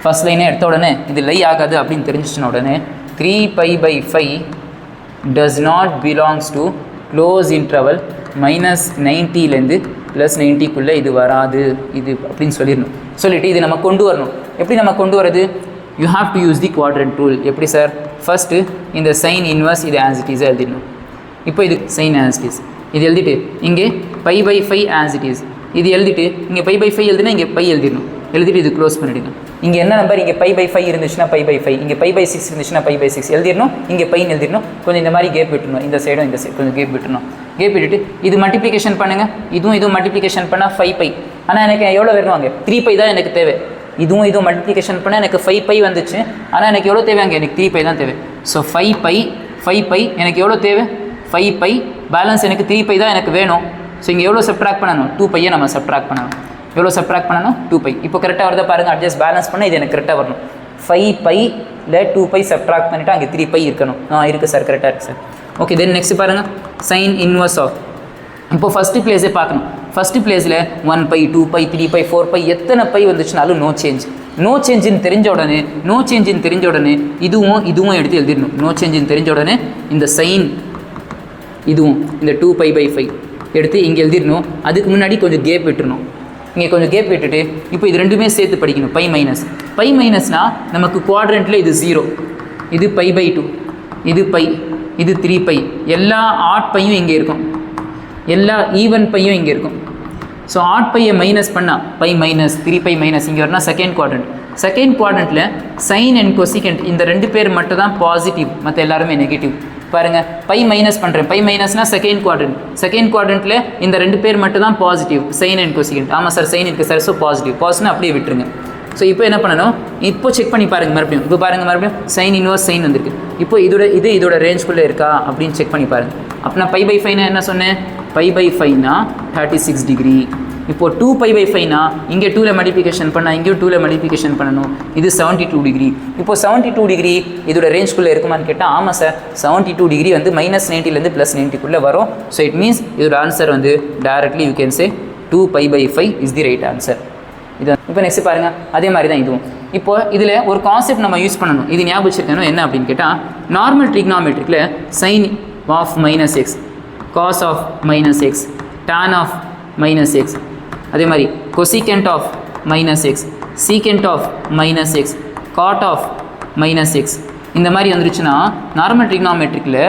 A: ஃபர்ஸ்ட் லைனே எடுத்த உடனே இது லை ஆகாது அப்படின்னு தெரிஞ்சிச்சுன உடனே 3 pi by 5 does not belongs to close interval -90லேருந்து +90க்குள்ளே இது வராது இது அப்படின்னு சொல்லிட்டு இது நம்ம கொண்டு வரணும். எப்படி நம்ம கொண்டு வரது? You have to use the quadrant rule. எப்படி சார்? ஃபஸ்ட்டு இந்த சைன் இன்வர்ஸ் இது ஆஸ் இட் இஸ் எழுதிடணும். இப்போ இது சைன் ஆஸ் இட் இஸ் இது எழுதிட்டு இங்கே pi by 5 as it is இது எழுதிட்டு இங்கே pi by 5 எழுதுனா இங்கே பை எழுதிடணும். எழுதிட்டு இது க்ளோஸ் பண்ணிவிடுங்க. இங்கே என்ன நம்பர்? இங்கே pi by 5 இருந்துச்சுன்னா pi by 5, இங்கே pi by 6 இருந்துச்சுன்னா pi by 6 எழுதிடணும். இங்கே பைன்னு எழுதிடணும். கொஞ்சம் இந்த மாதிரி கேப் விட்டுணும். இந்த சைடும் இந்த சைடு கொஞ்சம் கேப் விட்டுணும். கேப் விட்டுட்டு இது மல்டிப்ளிகேஷன் பண்ணுங்கள். இதுவும் மல்டிப்ளிகேஷன் பண்ணால் 5 pi. ஆனால் எனக்கு எவ்வளோ வேணுவாங்க? 3 pi தான் எனக்கு தேவை. இதுவும் மல்டிப்ளிகேஷன் பண்ணால் எனக்கு 5 pi வந்துச்சு. ஆனால் எனக்கு எவ்வளோ தேவைங்க? எனக்கு 3 pi தான் தேவை. ஸோ 5 pi எனக்கு எவ்வளோ தேவை? 5 pi. பேலன்ஸ் எனக்கு 3 pi தான் எனக்கு வேணும். ஸோ இங்கே எவ்வளோ சப்ட்ராக்ட் பண்ணணும்? 2 pi நம்ம சப்ட்ராக்ட் பண்ணணும். எவ்வளோ சப்ட்ராக்ட் பண்ணணும்? 2 pi. இப்போ கரெக்டாக வருதா பாருங்கள். அட்ஜஸ்ட் பேலன்ஸ் பண்ணால் இது எனக்கு கரெக்டாக வரணும். 5 piல 2 pi சப்ட்ராக்ட் பண்ணிவிட்டு அங்கே 3 pi இருக்கணும். இருக்குது சார், கரெக்டாக இருக்குது சார். ஓகே, தென் நெக்ஸ்ட் பாருங்கள் சைன் இன்வர்ஸ் ஆஃப். இப்போ ஃபஸ்ட்டு பிளேஸே பார்க்கணும். ஃபஸ்ட்டு பிளேஸில் 1 pi 2 pi 3 pi 4 pi எத்தனை பை வந்துச்சுனாலும் நோ சேஞ்ச். நோ சேஞ்சின் தெரிஞ்ச உடனே இதுவும் எடுத்து எழுதிடணும். நோ சேஞ்சின் தெரிஞ்ச உடனே இந்த சைன் இதுவும் இந்த 2π/5 எடுத்து இங்கே எழுதிடணும். அதுக்கு முன்னாடி கொஞ்சம் கேப் விட்டுறணும். இங்கே கொஞ்சம் கேப் விட்டுட்டு இப்போ இது ரெண்டுமே சேர்த்து படிக்கணும். பை மைனஸ்னால் நமக்கு குவாட்ரண்ட்டில் இது 0, இது π/2, இது π, இது 3π, எல்லா ஆட் பையும் இங்கே இருக்கும், எல்லா ஈவன் பையும் இங்கே இருக்கும். ஸோ ஆட் பையை மைனஸ் பண்ணால் π மைனஸ் 3π மைனஸ் இங்கே வரனா செகண்ட் குவாட்ரண்ட்டில் சைன் அண்ட் கொசிகண்ட் இந்த ரெண்டு பேர் மட்டும் தான் பாசிட்டிவ், மற்ற எல்லாருமே நெகட்டிவ். பாருங்கள், பை மைனஸ் பண்ணுறேன். பை மைனஸ்னால் செகண்ட் குவாட்ரண்ட்டில் இந்த ரெண்டு பேர் மட்டும் தான் பாசிட்டிவ், சைன் அண்ட் கொசிகண்ட். ஆமாம் சார், சைன் இருக்குது சார். ஸோ பாசிட்டிவ்னா அப்படியே விட்டுருங்க. ஸோ இப்போ என்ன பண்ணணும், இப்போ செக் பண்ணி பாருங்கள் மறுபடியும். இப்போ பாருங்கள், மறுபடியும் சைன் இன்வர்ஸ் சைன் வந்திருக்கு. இப்போ இதோட ரேஞ்சுக்குள்ளே இருக்கா அப்படின்னு செக் பண்ணி பாருங்கள். அப்படின்னா π/5னா என்ன சொன்னேன், π/5னா 36 டிகிரி. இப்போது 2π/5னா இங்கே 2ல் மல்டிப்ளிகேஷன் பண்ணால் இங்கேயும் 2ல் மல்டிப்ளிகேஷன் பண்ணணும். இது 72 டிகிரி. இப்போது 72 டிகிரி இதோட ரேஞ்சுக்குள்ளே இருக்குமான்னு கேட்டால் ஆமாம் சார், 72 டிகிரி வந்து -90லேருந்து +90க்குள்ளே வரும். ஸோ இட் மீன்ஸ் இதோட ஆன்சர் வந்து directly you can say 2π/5 is the right answer. இது இப்போ நெக்ஸ்ட் பாருங்கள், அதே மாதிரி தான் இதுவும். இப்போ இதில் ஒரு கான்செப்ட் நம்ம யூஸ் பண்ணணும். இது ஞாபகம் வச்சுருக்கணும். என்ன அப்படின்னு கேட்டால், நார்மல் ட்ரிக்னாமெட்ரிக்கில் sine of -x, cos of -x, tan of -x, அதே மாதிரி cosecant of -x, secant of -x, cot of -x இந்த மாதிரி வந்துருச்சுன்னா நார்மல் ட்ரிக்னாமெட்ரிக்கில்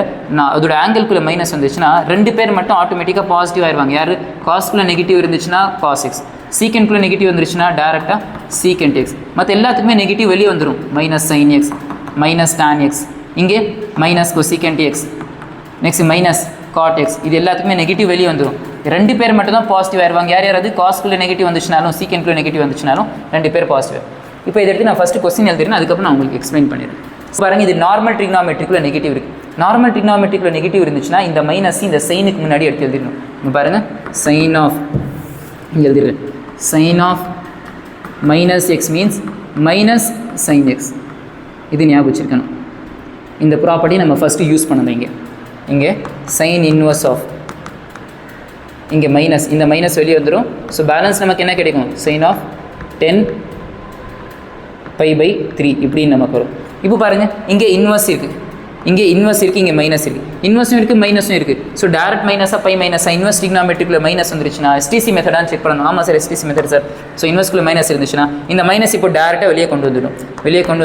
A: அதோட ஆங்கிள்குள்ளே மைனஸ் வந்துச்சுன்னா ரெண்டு பேர் மட்டும் ஆட்டோமேட்டிக்காக பாசிட்டிவ் ஆயிடுவாங்க. யார், காஸ்குள்ளே நெகட்டிவ் இருந்துச்சுன்னா cos x, சீக்கண்ட்குள்ளே நெகட்டிவ் வந்துருச்சுன்னா டேரெக்டாக சீக்கண்ட் x. மற்ற எல்லாத்துக்குமே நெகட்டிவ் வெளியே வந்துடும். -sin x, -tan x, இங்கே -cosecant x, next -cot x. இது எல்லாத்துக்குமே நெகட்டிவ் வெளியே வந்துடும். ரெண்டு பேர் மட்டும் தான் பாசிட்டிவ் ஆயிடுவாங்க. யாராவது காஸ்குள்ளே நெகட்டிவ் வந்துச்சுனாலும் சீக்கண்ட்குள்ளே நெகட்டிவ் வந்துச்சுனாலும் ரெண்டு பேர் பாசிட்டிவ். இப்போ இதை எடுத்து நான் ஃபஸ்ட்டு கொஸ்டின் எழுதுறேன், அதுக்கப்புறம் நான் உங்களுக்கு எக்ஸ்பிளைன் பண்ணிடுறேன். பாருங்கள், இது நார்மல் ட்ரிக்னாமெட்ரிக்கில் நெகட்டிவ் இருக்குது. நார்மல் ட்ரிக்னாமெட்ரிக்கில் நெகட்டிவ் இருந்துச்சுன்னா இந்த மைனஸ் இந்த சைனுக்கு முன்னாடி எடுத்து எழுதிடணும். இங்கே பாருங்கள், சைன் ஆஃப் இங்கே எழுதிடுறேன். Sine of -x means -sin x. இது ஞாபகம் வச்சுருக்கணும். இந்த ப்ராப்பர்ட்டி நம்ம ஃபஸ்ட்டு யூஸ் பண்ணணும். இங்கே சைன் இன்வர்ஸ் ஆஃப், இங்கே மைனஸ், இந்த மைனஸ் வெளியே வந்துடும். ஸோ பேலன்ஸ் நமக்கு என்ன கிடைக்கும், சைன் ஆஃப் 10π/3 இப்படின்னு நமக்கு வரும். இப்போ பாருங்கள், இங்கே இன்வர்ஸ் இருக்குது, இங்கே மைனஸ் இருக்குது, இன்வர்ஸும் இருக்குது மைனஸும் இருக்குது. ஸோ டேரக்ட் மைனஸாக பை மைனஸாக இன்வர்ஸ் ட்ரிக்னாமெட்ரிக்கில் மைனஸ் வந்துருச்சுன்னா எஸ்டிசி மெத்தடான்னு செக் பண்ணணும். ஆமாம் sir, STC method sir. So இன்வர்ஸ்குள்ளே மைனஸ் இருந்துச்சுன்னா இந்த மைனஸ் இப்போ டேரெக்டாக வெளியே கொண்டு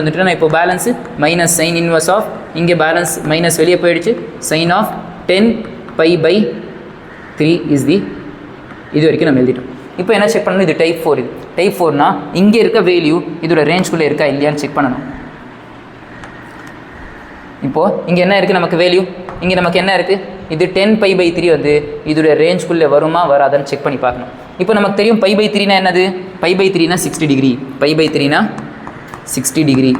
A: வந்துட்டு நான் இப்போ balance minus sine inverse of, இங்கே பேலன்ஸ் மைனஸ் வெளியே போயிடுச்சு, சைன் ஆஃப் 10π/3 இஸ் தி, இது வரைக்கும் நம்ம எழுதிட்டோம். இப்போ என்ன செக் பண்ணணும், இது டைப் 4. இது டைப் 4னா இங்கே இருக்க வேல்யூ இதோட ரேஞ்சுக்குள்ளே இருக்கா இல்லையான்னு செக் பண்ணணும். இப்போது இங்கே என்ன இருக்குது நமக்கு வேல்யூ, இங்கே நமக்கு என்ன இருக்குது, இது 10π/3 வந்து இதோட ரேஞ்சுக்குள்ளே வருமா வராதான்னு செக் பண்ணி பார்க்கணும். இப்போ நமக்கு தெரியும் π/3னா என்னது, π/3னா 60 டிகிரி, π/3னா 60 டிகிரி.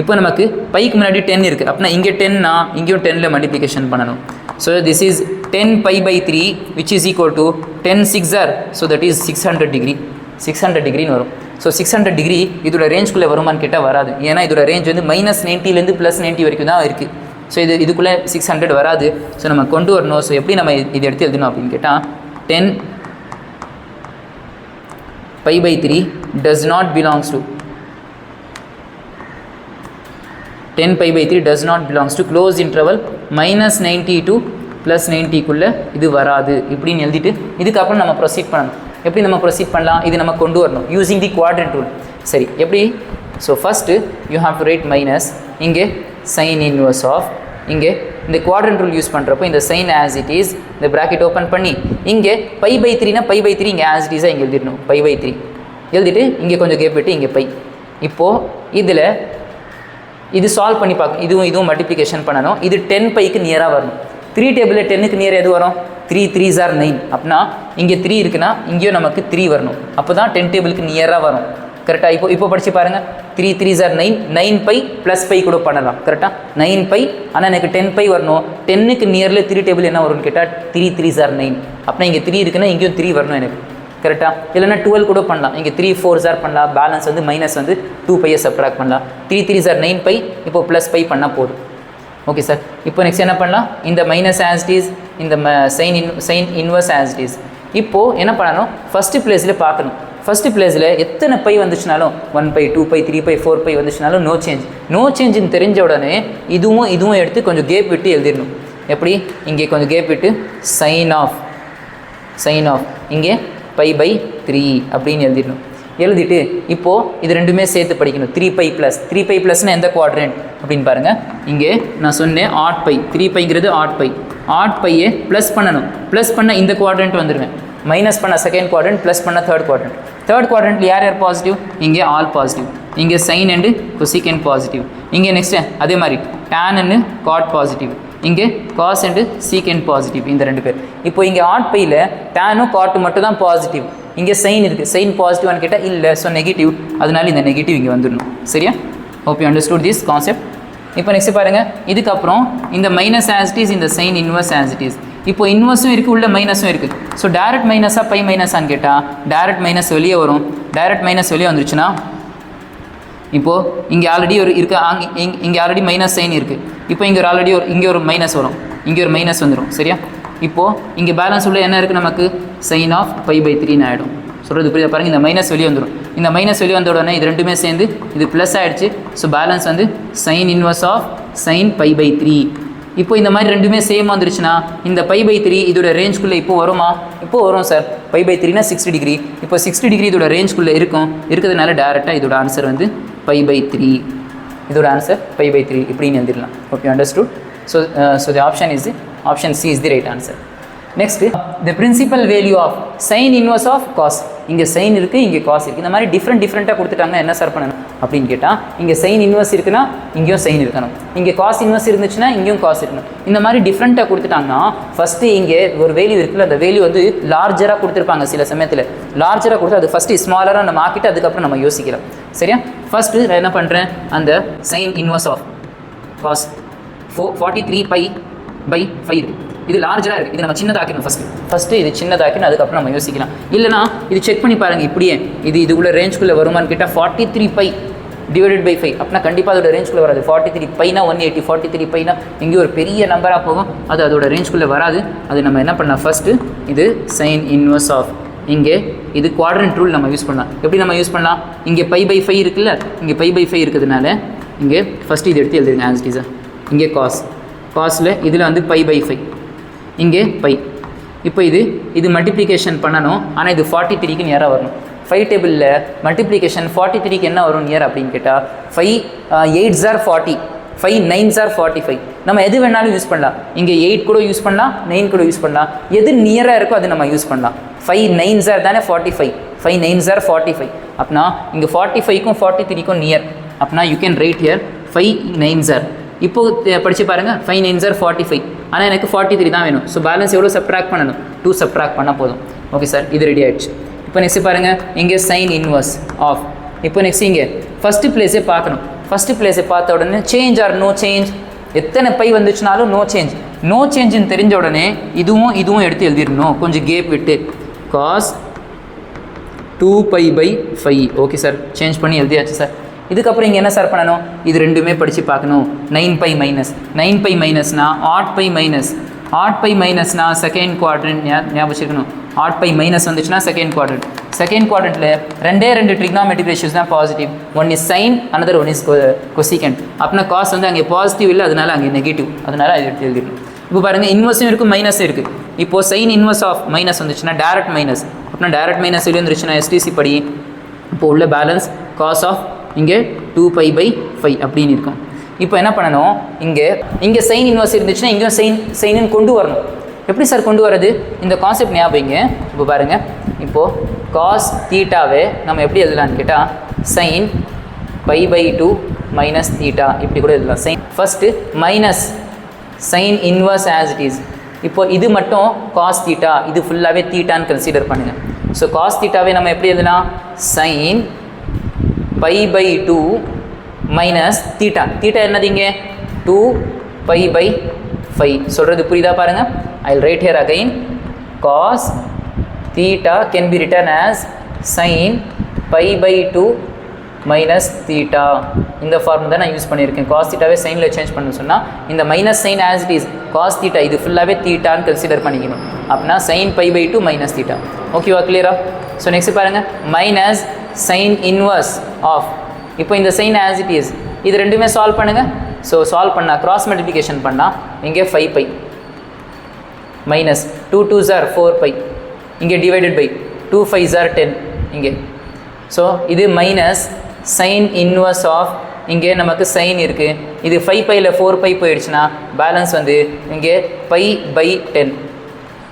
A: இப்போ நமக்கு பைக்கு முன்னாடி 10 இருக்குது. அப்படின்னா இங்கே 10னா இங்கேயும் 10ல் மல்டிப்ளிகேஷன் பண்ணணும். So this is 10π/3 which is equal to 10 6 are, so that is 600 degree. 600 டிகிரின்னு வரும். ஸோ 600 டிகிரி இதோட ரேஞ்சுக்குள்ளே வருமானு கேட்டால் வராது. ஏன்னா இதோட ரேஞ்ச் வந்து -90லேருந்து +90 வரைக்கும் தான் இருக்குது. ஸோ இதுக்குள்ளே 600 வராது. ஸோ நம்ம கொண்டு வரணும். ஸோ எப்படி நம்ம இது எடுத்து எழுதணும் அப்படின்னு கேட்டால் 10π/3 does not belongs to 10π/3 does not belongs to close interval -90 to +90க்குள்ளே இது வராது இப்படின்னு எழுதிட்டு இதுக்கப்புறம் நம்ம ப்ரொசீட் பண்ணணும். எப்படி நம்ம ப்ரொசீட் பண்ணலாம், இது நம்ம கொண்டு வரணும் யூஸிங் தி குவாட்ரண்ட் ரூல். சரி, எப்படி? So first you have to right minus, இங்கே சைன் இன்வர்ஸ் ஆஃப், இங்கே இந்த குவாட்ரண்ட் ரூல் யூஸ் பண்ணுறப்போ இந்த சைன் ஆஸ் இட் இஸ், இந்த ப்ராக்கெட் ஓப்பன் பண்ணி இங்கே π/3னா π/3 இங்கே ஆஸ் இட் இஸாக இங்கே எழுதிடணும். π/3 எழுதிட்டு இங்கே கொஞ்சம் கேப் விட்டு இங்கே பை. இப்போது இதில் இது சால்வ் பண்ணி பார்க்கணும். இதுவும் மல்டிப்ளிகேஷன் பண்ணணும். இது 10πக்கு நியராக வரணும். 3 டேபிளில் 10க்கு நியர் எது வரும், 3 3s are 9. அப்படின்னா இங்கே 3 இருக்குன்னா இங்கேயும் நமக்கு 3 வரணும். அப்போ தான் 10 டேபிளுக்கு நியராக வரும். கரெக்டாக? இப்போ படித்து பாருங்கள். 3 3s are 9, 9π + π கூட பண்ணலாம். கரெக்டாக 9π, ஆனால் எனக்கு 10π வரணும். 10க்கு நியரில் 3 டேபிள் என்ன வரும்னு கேட்டால் 3 3s are 9. அப்படின்னா இங்கே 3 இருக்குன்னா இங்கேயும் 3 வரணும் எனக்கு. கரெக்டாக? இல்லைனா 12 கூட பண்ணலாம். இங்கே 3 4s are பண்ணலாம். பேலன்ஸ் வந்து மைனஸ் வந்து 2π சப்ட்ராக்ட் பண்ணலாம். 3 3s are 9π, இப்போ +π பண்ணால் போதும். Okay sir. இப்போ நெக்ஸ்ட் என்ன பண்ணலாம், இந்த மைனஸ் ஆஸ் இட் இஸ், இந்த sine inverse as it is. இப்போது என்ன பண்ணணும், ஃபஸ்ட்டு பிளேஸில் பார்க்கணும். ஃபஸ்ட்டு பிளேஸில் எத்தனை பை வந்துச்சுனாலும் 1 பை 2 பை 3 பை 4 பை வந்துச்சுனாலும் நோ சேஞ்சுன்னு தெரிஞ்ச உடனே இதுவும் எடுத்து கொஞ்சம் கேப் விட்டு எழுதிடணும். எப்படி? இங்கே கொஞ்சம் கேப் விட்டு சைன் ஆஃப் இங்கே π/3 அப்படின்னு எழுதிடணும். எழுதிட்டு இப்போது இது ரெண்டுமே சேர்த்து படிக்கணும். 3π ப்ளஸ்னால் எந்த குவாட்ரண்ட் அப்படின்னு பாருங்கள். இங்கே நான் சொன்னேன் ஆட் பை, 3πங்கிறது ஆட் பையை ப்ளஸ் பண்ணணும். ப்ளஸ் பண்ண இந்த குவாட்ரண்ட் வந்துடுவேன், மைனஸ் பண்ண செகண்ட் குவாட்ரண்ட், ப்ளஸ் பண்ண தேர்ட் குவாட்ரண்ட்டில் யார் பாசிட்டிவ்? இங்கே ஆல் பாசிட்டிவ். இங்கே சைன் அண்டு கொசிகன் பாசிட்டிவ். இங்கே நெக்ஸ்ட்டு அதே மாதிரி டேன் அண்டு காட் பாசிட்டிவ். இங்கே காஸ் அண்டு சீக்கன் பாசிட்டிவ். இந்த 2 பேர். இப்போ இங்கே ஆட் பையில் டேனும் காட்டு மட்டும் தான் பாசிட்டிவ். இங்கே சைன் இருக்குது, சைன் பாசிட்டிவான்னு கேட்டால் இல்லை, ஸோ நெகட்டிவ். அதனால இந்த நெகட்டிவ் இங்கே வந்துடணும். சரியா? Hope you understood this concept. இப்போ நெக்ஸ்ட் பாருங்கள், இதுக்கப்புறம் இந்த மைனஸ் ஆஸ் இட் இஸ், இந்த sine inverse as it is. இப்போ இன்வர்ஸும் இருக்குது, உள்ள மைனஸும் இருக்குது. ஸோ டேரக்ட் மைனஸாக பை மைனஸான்னு கேட்டால் டேரக்ட் மைனஸ் வெளியே வரும். டேரக்ட் மைனஸ் வெளியே வந்துருச்சுன்னா இப்போது இங்கே ஆல்ரெடி இங்கே ஆல்ரெடி மைனஸ் சைன் இருக்குது. இப்போ இங்கே ஆல்ரெடி இங்கே ஒரு மைனஸ் வரும், இங்கே ஒரு மைனஸ் வந்துடும். சரியா? இப்போது இங்கே பேலன்ஸ் உள்ள என்ன இருக்குது நமக்கு? சைன் ஆஃப் π/3 ஆகிடும். சொல்கிறது புரியுதா? பாருங்கள், இந்த மைனஸ் வெளியே வந்துடும். இந்த மைனஸ் வெளியே வந்த உடனே இது ரெண்டுமே சேர்ந்து இது ப்ளஸ் ஆகிடுச்சு. ஸோ பேலன்ஸ் வந்து சைன் இன்வர்ஸ் ஆஃப் சைன் π/3. இப்போ இந்த மாதிரி ரெண்டுமே சேம் வந்துருச்சுன்னா இந்த π/3 இதோட ரேஞ்சுக்குள்ளே இப்போ வருமா? இப்போ வரும் சார். π/3னா 60 டிகிரி. இப்போ 60 டிகிரி இதோட ரேஞ்சுக்குள்ளே இருக்கிறதுனால டேரெக்டாக இதோட ஆன்சர் வந்து π/3. இதோட ஆன்சர் π/3 இப்படின்னு எழுதிடலாம். Okay, understood. So the option C is the right answer. Next, the principal value of sin inverse of cos. இங்கே சைன் இருக்குது, இங்கே காஸ் இருக்குது. இந்த மாதிரி டிஃப்ரெண்ட்டாக கொடுத்துட்டாங்கன்னா என்ன சார் பண்ணணும் அப்படின்னு கேட்டால், இங்கே சைன் இன்வர்ஸ் இருக்குன்னா இங்கேயும் சைன் இருக்கணும், இங்கே காஸ் இன்வர்ஸ் இருந்துச்சுன்னா இங்கேயும் காஸ் இருக்கணும். இந்த மாதிரி டிஃப்ரெண்ட்டாக கொடுத்துட்டாங்கன்னா ஃபஸ்ட்டு இங்கே ஒரு வேல்யூ இருக்குல்ல, அந்த வேல்யூ வந்து லார்ஜராக கொடுத்துருப்பாங்க. சில சமயத்தில் லார்ஜராக கொடுத்து அது ஃபஸ்ட்டு ஸ்மாலராக நம்ம ஆக்கிட்டு அதுக்கப்புறம் நம்ம யோசிக்கலாம். சரியா? ஃபஸ்ட்டு நான் என்ன பண்ணுறேன், அந்த சைன் இன்வர்ஸ் ஆஃப் காஸ் 43π/5 இருக்குது. இது லார்ஜராக இருக்குது, இது நம்ம சின்னதாக்கணும். ஃபஸ்ட்டு இது சின்னதாக்கணும், அதுக்கப்புறம் நம்ம யோசிக்கலாம். இல்லைனா இது செக் பண்ணி பாருங்கள், இப்படியே இதுக்குள்ளே ரேஞ்சுக்குள்ளே வருமானு கேட்டால் 43π/5 அப்படின்னா கண்டிப்பாக அதோட ரேஞ்சுக்குள்ளே வராது. 43πனா 180, 43πனா எங்கேயும் ஒரு பெரிய நம்பராக போகும், அது அதோட ரேஞ்சுக்குள்ளே வராது. அது நம்ம என்ன பண்ணலாம், ஃபஸ்ட்டு இது சைன் இன்வர்ஸ் ஆஃப், இங்கே இது குவாட்ரண்ட் ரூல் நம்ம யூஸ் பண்ணலாம். எப்படி நம்ம யூஸ் பண்ணலாம்? இங்கே π/5 இருக்குல்ல, இங்கே π/5 இருக்கிறதுனால இங்கே ஃபஸ்ட்டு இது எடுத்து எழுதுங்க ஆஸ் இட் இஸ். இங்கே காஸில் இதில் வந்து π/5, இங்கே பை. இப்போ இது மல்டிப்ளிகேஷன் பண்ணணும், ஆனால் இது 43க்கு நேராக வரணும். 5 டேபிளில் மல்டிப்ளிகேஷன் 43க்கு என்ன வரும் நியர் அப்படின்னு கேட்டால் 5 8s are 40, 5 9s are 45. நம்ம எது வேணாலும் யூஸ் பண்ணலாம். இங்கே 8 கூட யூஸ் பண்ணலாம், 9 கூட யூஸ் பண்ணலாம். எது நியராக இருக்கோ அது நம்ம யூஸ் பண்ணலாம். 5 9s are தானே 45, 5 9s are 45. அப்படின்னா இங்கே 45க்கும் 43க்கும் நியர். அப்படின்னா you can right here 5 9s are. இப்போ படித்து பாருங்கள், 5 9s are 45. ஆனால் எனக்கு 43 தான் வேணும். ஸோ பேலன்ஸ் எவ்வளோ சப்ட்ராக்ட் பண்ணணும்? 2 சப்ட்ராக்ட் பண்ணால் போதும். ஓகே சார், இது ரெடி ஆகிடுச்சு. இப்போ நெக்ஸ்ட் பாருங்கள், இங்கே சைன் இன்வர்ஸ் ஆஃப். இப்போ நெக்ஸ்ட் இங்கே ஃபஸ்ட்டு பிளேஸே பார்க்கணும். ஃபஸ்ட்டு பிளேஸை பார்த்த உடனே சேஞ்ச் ஆர் நோ சேஞ்ச், எத்தனை பை வந்துச்சுனாலும் நோ சேஞ்சுன்னு தெரிஞ்ச உடனே இதுவும் எடுத்து எழுதிடணும், கொஞ்சம் கேப் விட்டு. காஸ் 2π/5. ஓகே சார், சேஞ்ச் பண்ணி எழுதியாச்சு சார். இதுக்கப்புறம் இங்கே என்ன சார் பண்ணணும்? இது ரெண்டுமே படித்து பார்க்கணும். 9π மைனஸ்னா ஆட் பை மைனஸ்னா செகண்ட் குவாட்ரண்ட் ஞாபகம் வச்சுக்கணும். ஆட் பை மைனஸ் வந்துச்சுன்னா செகண்ட் குவாட்ரண்ட்டில் ரெண்டு ட்ரிக்னாமெட்ரிக் ரேஷியோஸ் தான் positive. One is sine, another one is cosecant. அப்படின்னா காஸ் வந்து அங்கே பாசிட்டிவ் இல்லை, அதனால அங்கே நெகட்டிவ், அதனால அது எடுத்து எழுதிடும். இப்போ பாருங்கள், இன்வர்ஸும் இருக்குது, மைனஸும் இருக்குது. இப்போது சைன் இன்வர்ஸ் ஆஃப் மைனஸ் வந்துச்சுன்னா டேரக்ட் மைனஸ். அப்படின்னா டேரக்ட் மைனஸ் வெளியே வந்துருச்சுன்னா STC படி இப்போ உள்ள பேலன்ஸ் காஸ் ஆஃப் இங்கே 2π/5 அப்படின்னு இருக்கும். இப்போ என்ன பண்ணணும், இங்கே சைன் இன்வர்ஸ் இருந்துச்சுன்னா இங்கேயும் சைனுன்னு கொண்டு வரணும். எப்படி சார் கொண்டு வரது? இந்த கான்செப்ட் ஞாபகம். இப்போ பாருங்கள், இப்போது காஸ் தீட்டாவே நம்ம எப்படி எழுதலான்னு கேட்டால் சைன் π/2 மைனஸ் தீட்டா இப்படி கூட எழுதலாம். Sine first minus sine inverse as it is. இப்போ இது மட்டும் காஸ் தீட்டா, இது ஃபுல்லாகவே தீட்டான்னு கன்சிடர் பண்ணுங்கள். ஸோ காஸ் தீட்டாவே நம்ம எப்படி எழுதலாம்? Sign π/2 minus theta. தீட்டா என்னது இங்கே? 2π/5. சொல்கிறது புரியுதா பாருங்கள். I will write here again. Cos theta can be written as sine π/2 minus theta. இந்த ஃபார்ம் தான் நான் யூஸ் பண்ணியிருக்கேன். காஸ் தீட்டாவே சைனில் சேஞ்ச் பண்ண சொன்னால் இந்த minus sine as it is cos theta, இது ஃபுல்லாகவே தீட்டான்னு கன்சிடர் பண்ணிக்கணும். அப்படின்னா சைன் π/2 மைனஸ் தீட்டா. ஓகேவா கிளியரா? ஸோ நெக்ஸ்ட் பாருங்கள் மைனஸ் சைன் இன்வர்ஸ் ஆஃப், இப்போ இந்த சைன் ஆஸ் இட் இஸ், இது ரெண்டுமே சால்வ் பண்ணுங்கள். ஸோ சால்வ் பண்ணால் கிராஸ் மல்டிப்ளிகேஷன் பண்ணால் இங்கே 5 pi minus 2 2s are 4 pi, இங்கே டிவைடட் பை 2 5s are 10 இங்கே. ஸோ இது மைனஸ் சைன் இன்வர்ஸ் ஆஃப், இங்கே நமக்கு சைன் இருக்குது, இது 5 பையில் 4 பை போயிடுச்சுன்னா பேலன்ஸ் வந்து இங்கே பை பை 10.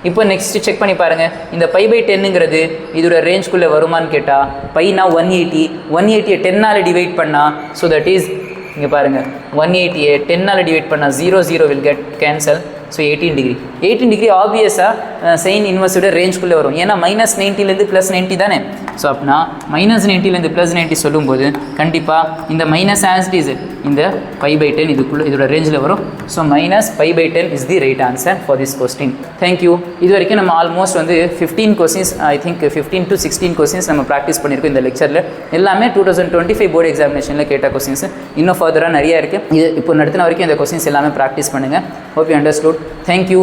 A: இப்போ நெக்ஸ்ட்டு செக் பண்ணி பாருங்கள், இந்த பை பை 10ங்கிறது இதோட ரேஞ்ச்குள்ளே வருமானு கேட்டால் பைனா 180, 180 10ஆல் டிவைட் பண்ணால், ஸோ தட் இஸ் இங்கே பாருங்கள் 180 10ஆல் டிவைட் பண்ணால் 0 0 will get cancel. So 18 degree, 18 degree ஆப்வியஸாக சைன் இன்வர்ஸோட ரேஞ்ச்குள்ளே வரும். ஏன்னா மைனஸ் 90லேருந்து ப்ளஸ் 90 தானே. ஸோ அப்படின்னா மைனஸ் 90லேருந்து ப்ளஸ் 90 சொல்லும்போது கண்டிப்பாக இந்த மைனஸ் ஆஸ் இஸ் இந்த பை பை 10 இதுக்குள்ளே இதோட ரேஞ்சில் வரும். So minus pi by 10 is the right answer for this question. Thank you. இது வரைக்கும் நம்ம ஆல்மோஸ்ட் வந்து 15 questions, I think 15 to 16 questions நம்ம ப்ராக்டிஸ் பண்ணியிருக்கோம் இந்த லெக்சரில். எல்லாமே 2025 போர்டு எக்ஸாமினேஷனில் கேட்ட கொஸ்டின்ஸ். இன்னும் ஃபர்தராக நிறையா இருக்குது. இது இப்போ நடத்தின வரைக்கும் இந்த கொஸ்டின்ஸ் எல்லாமே ப்ராக்டிஸ் பண்ணுங்கள். Hope you understood. Thank you.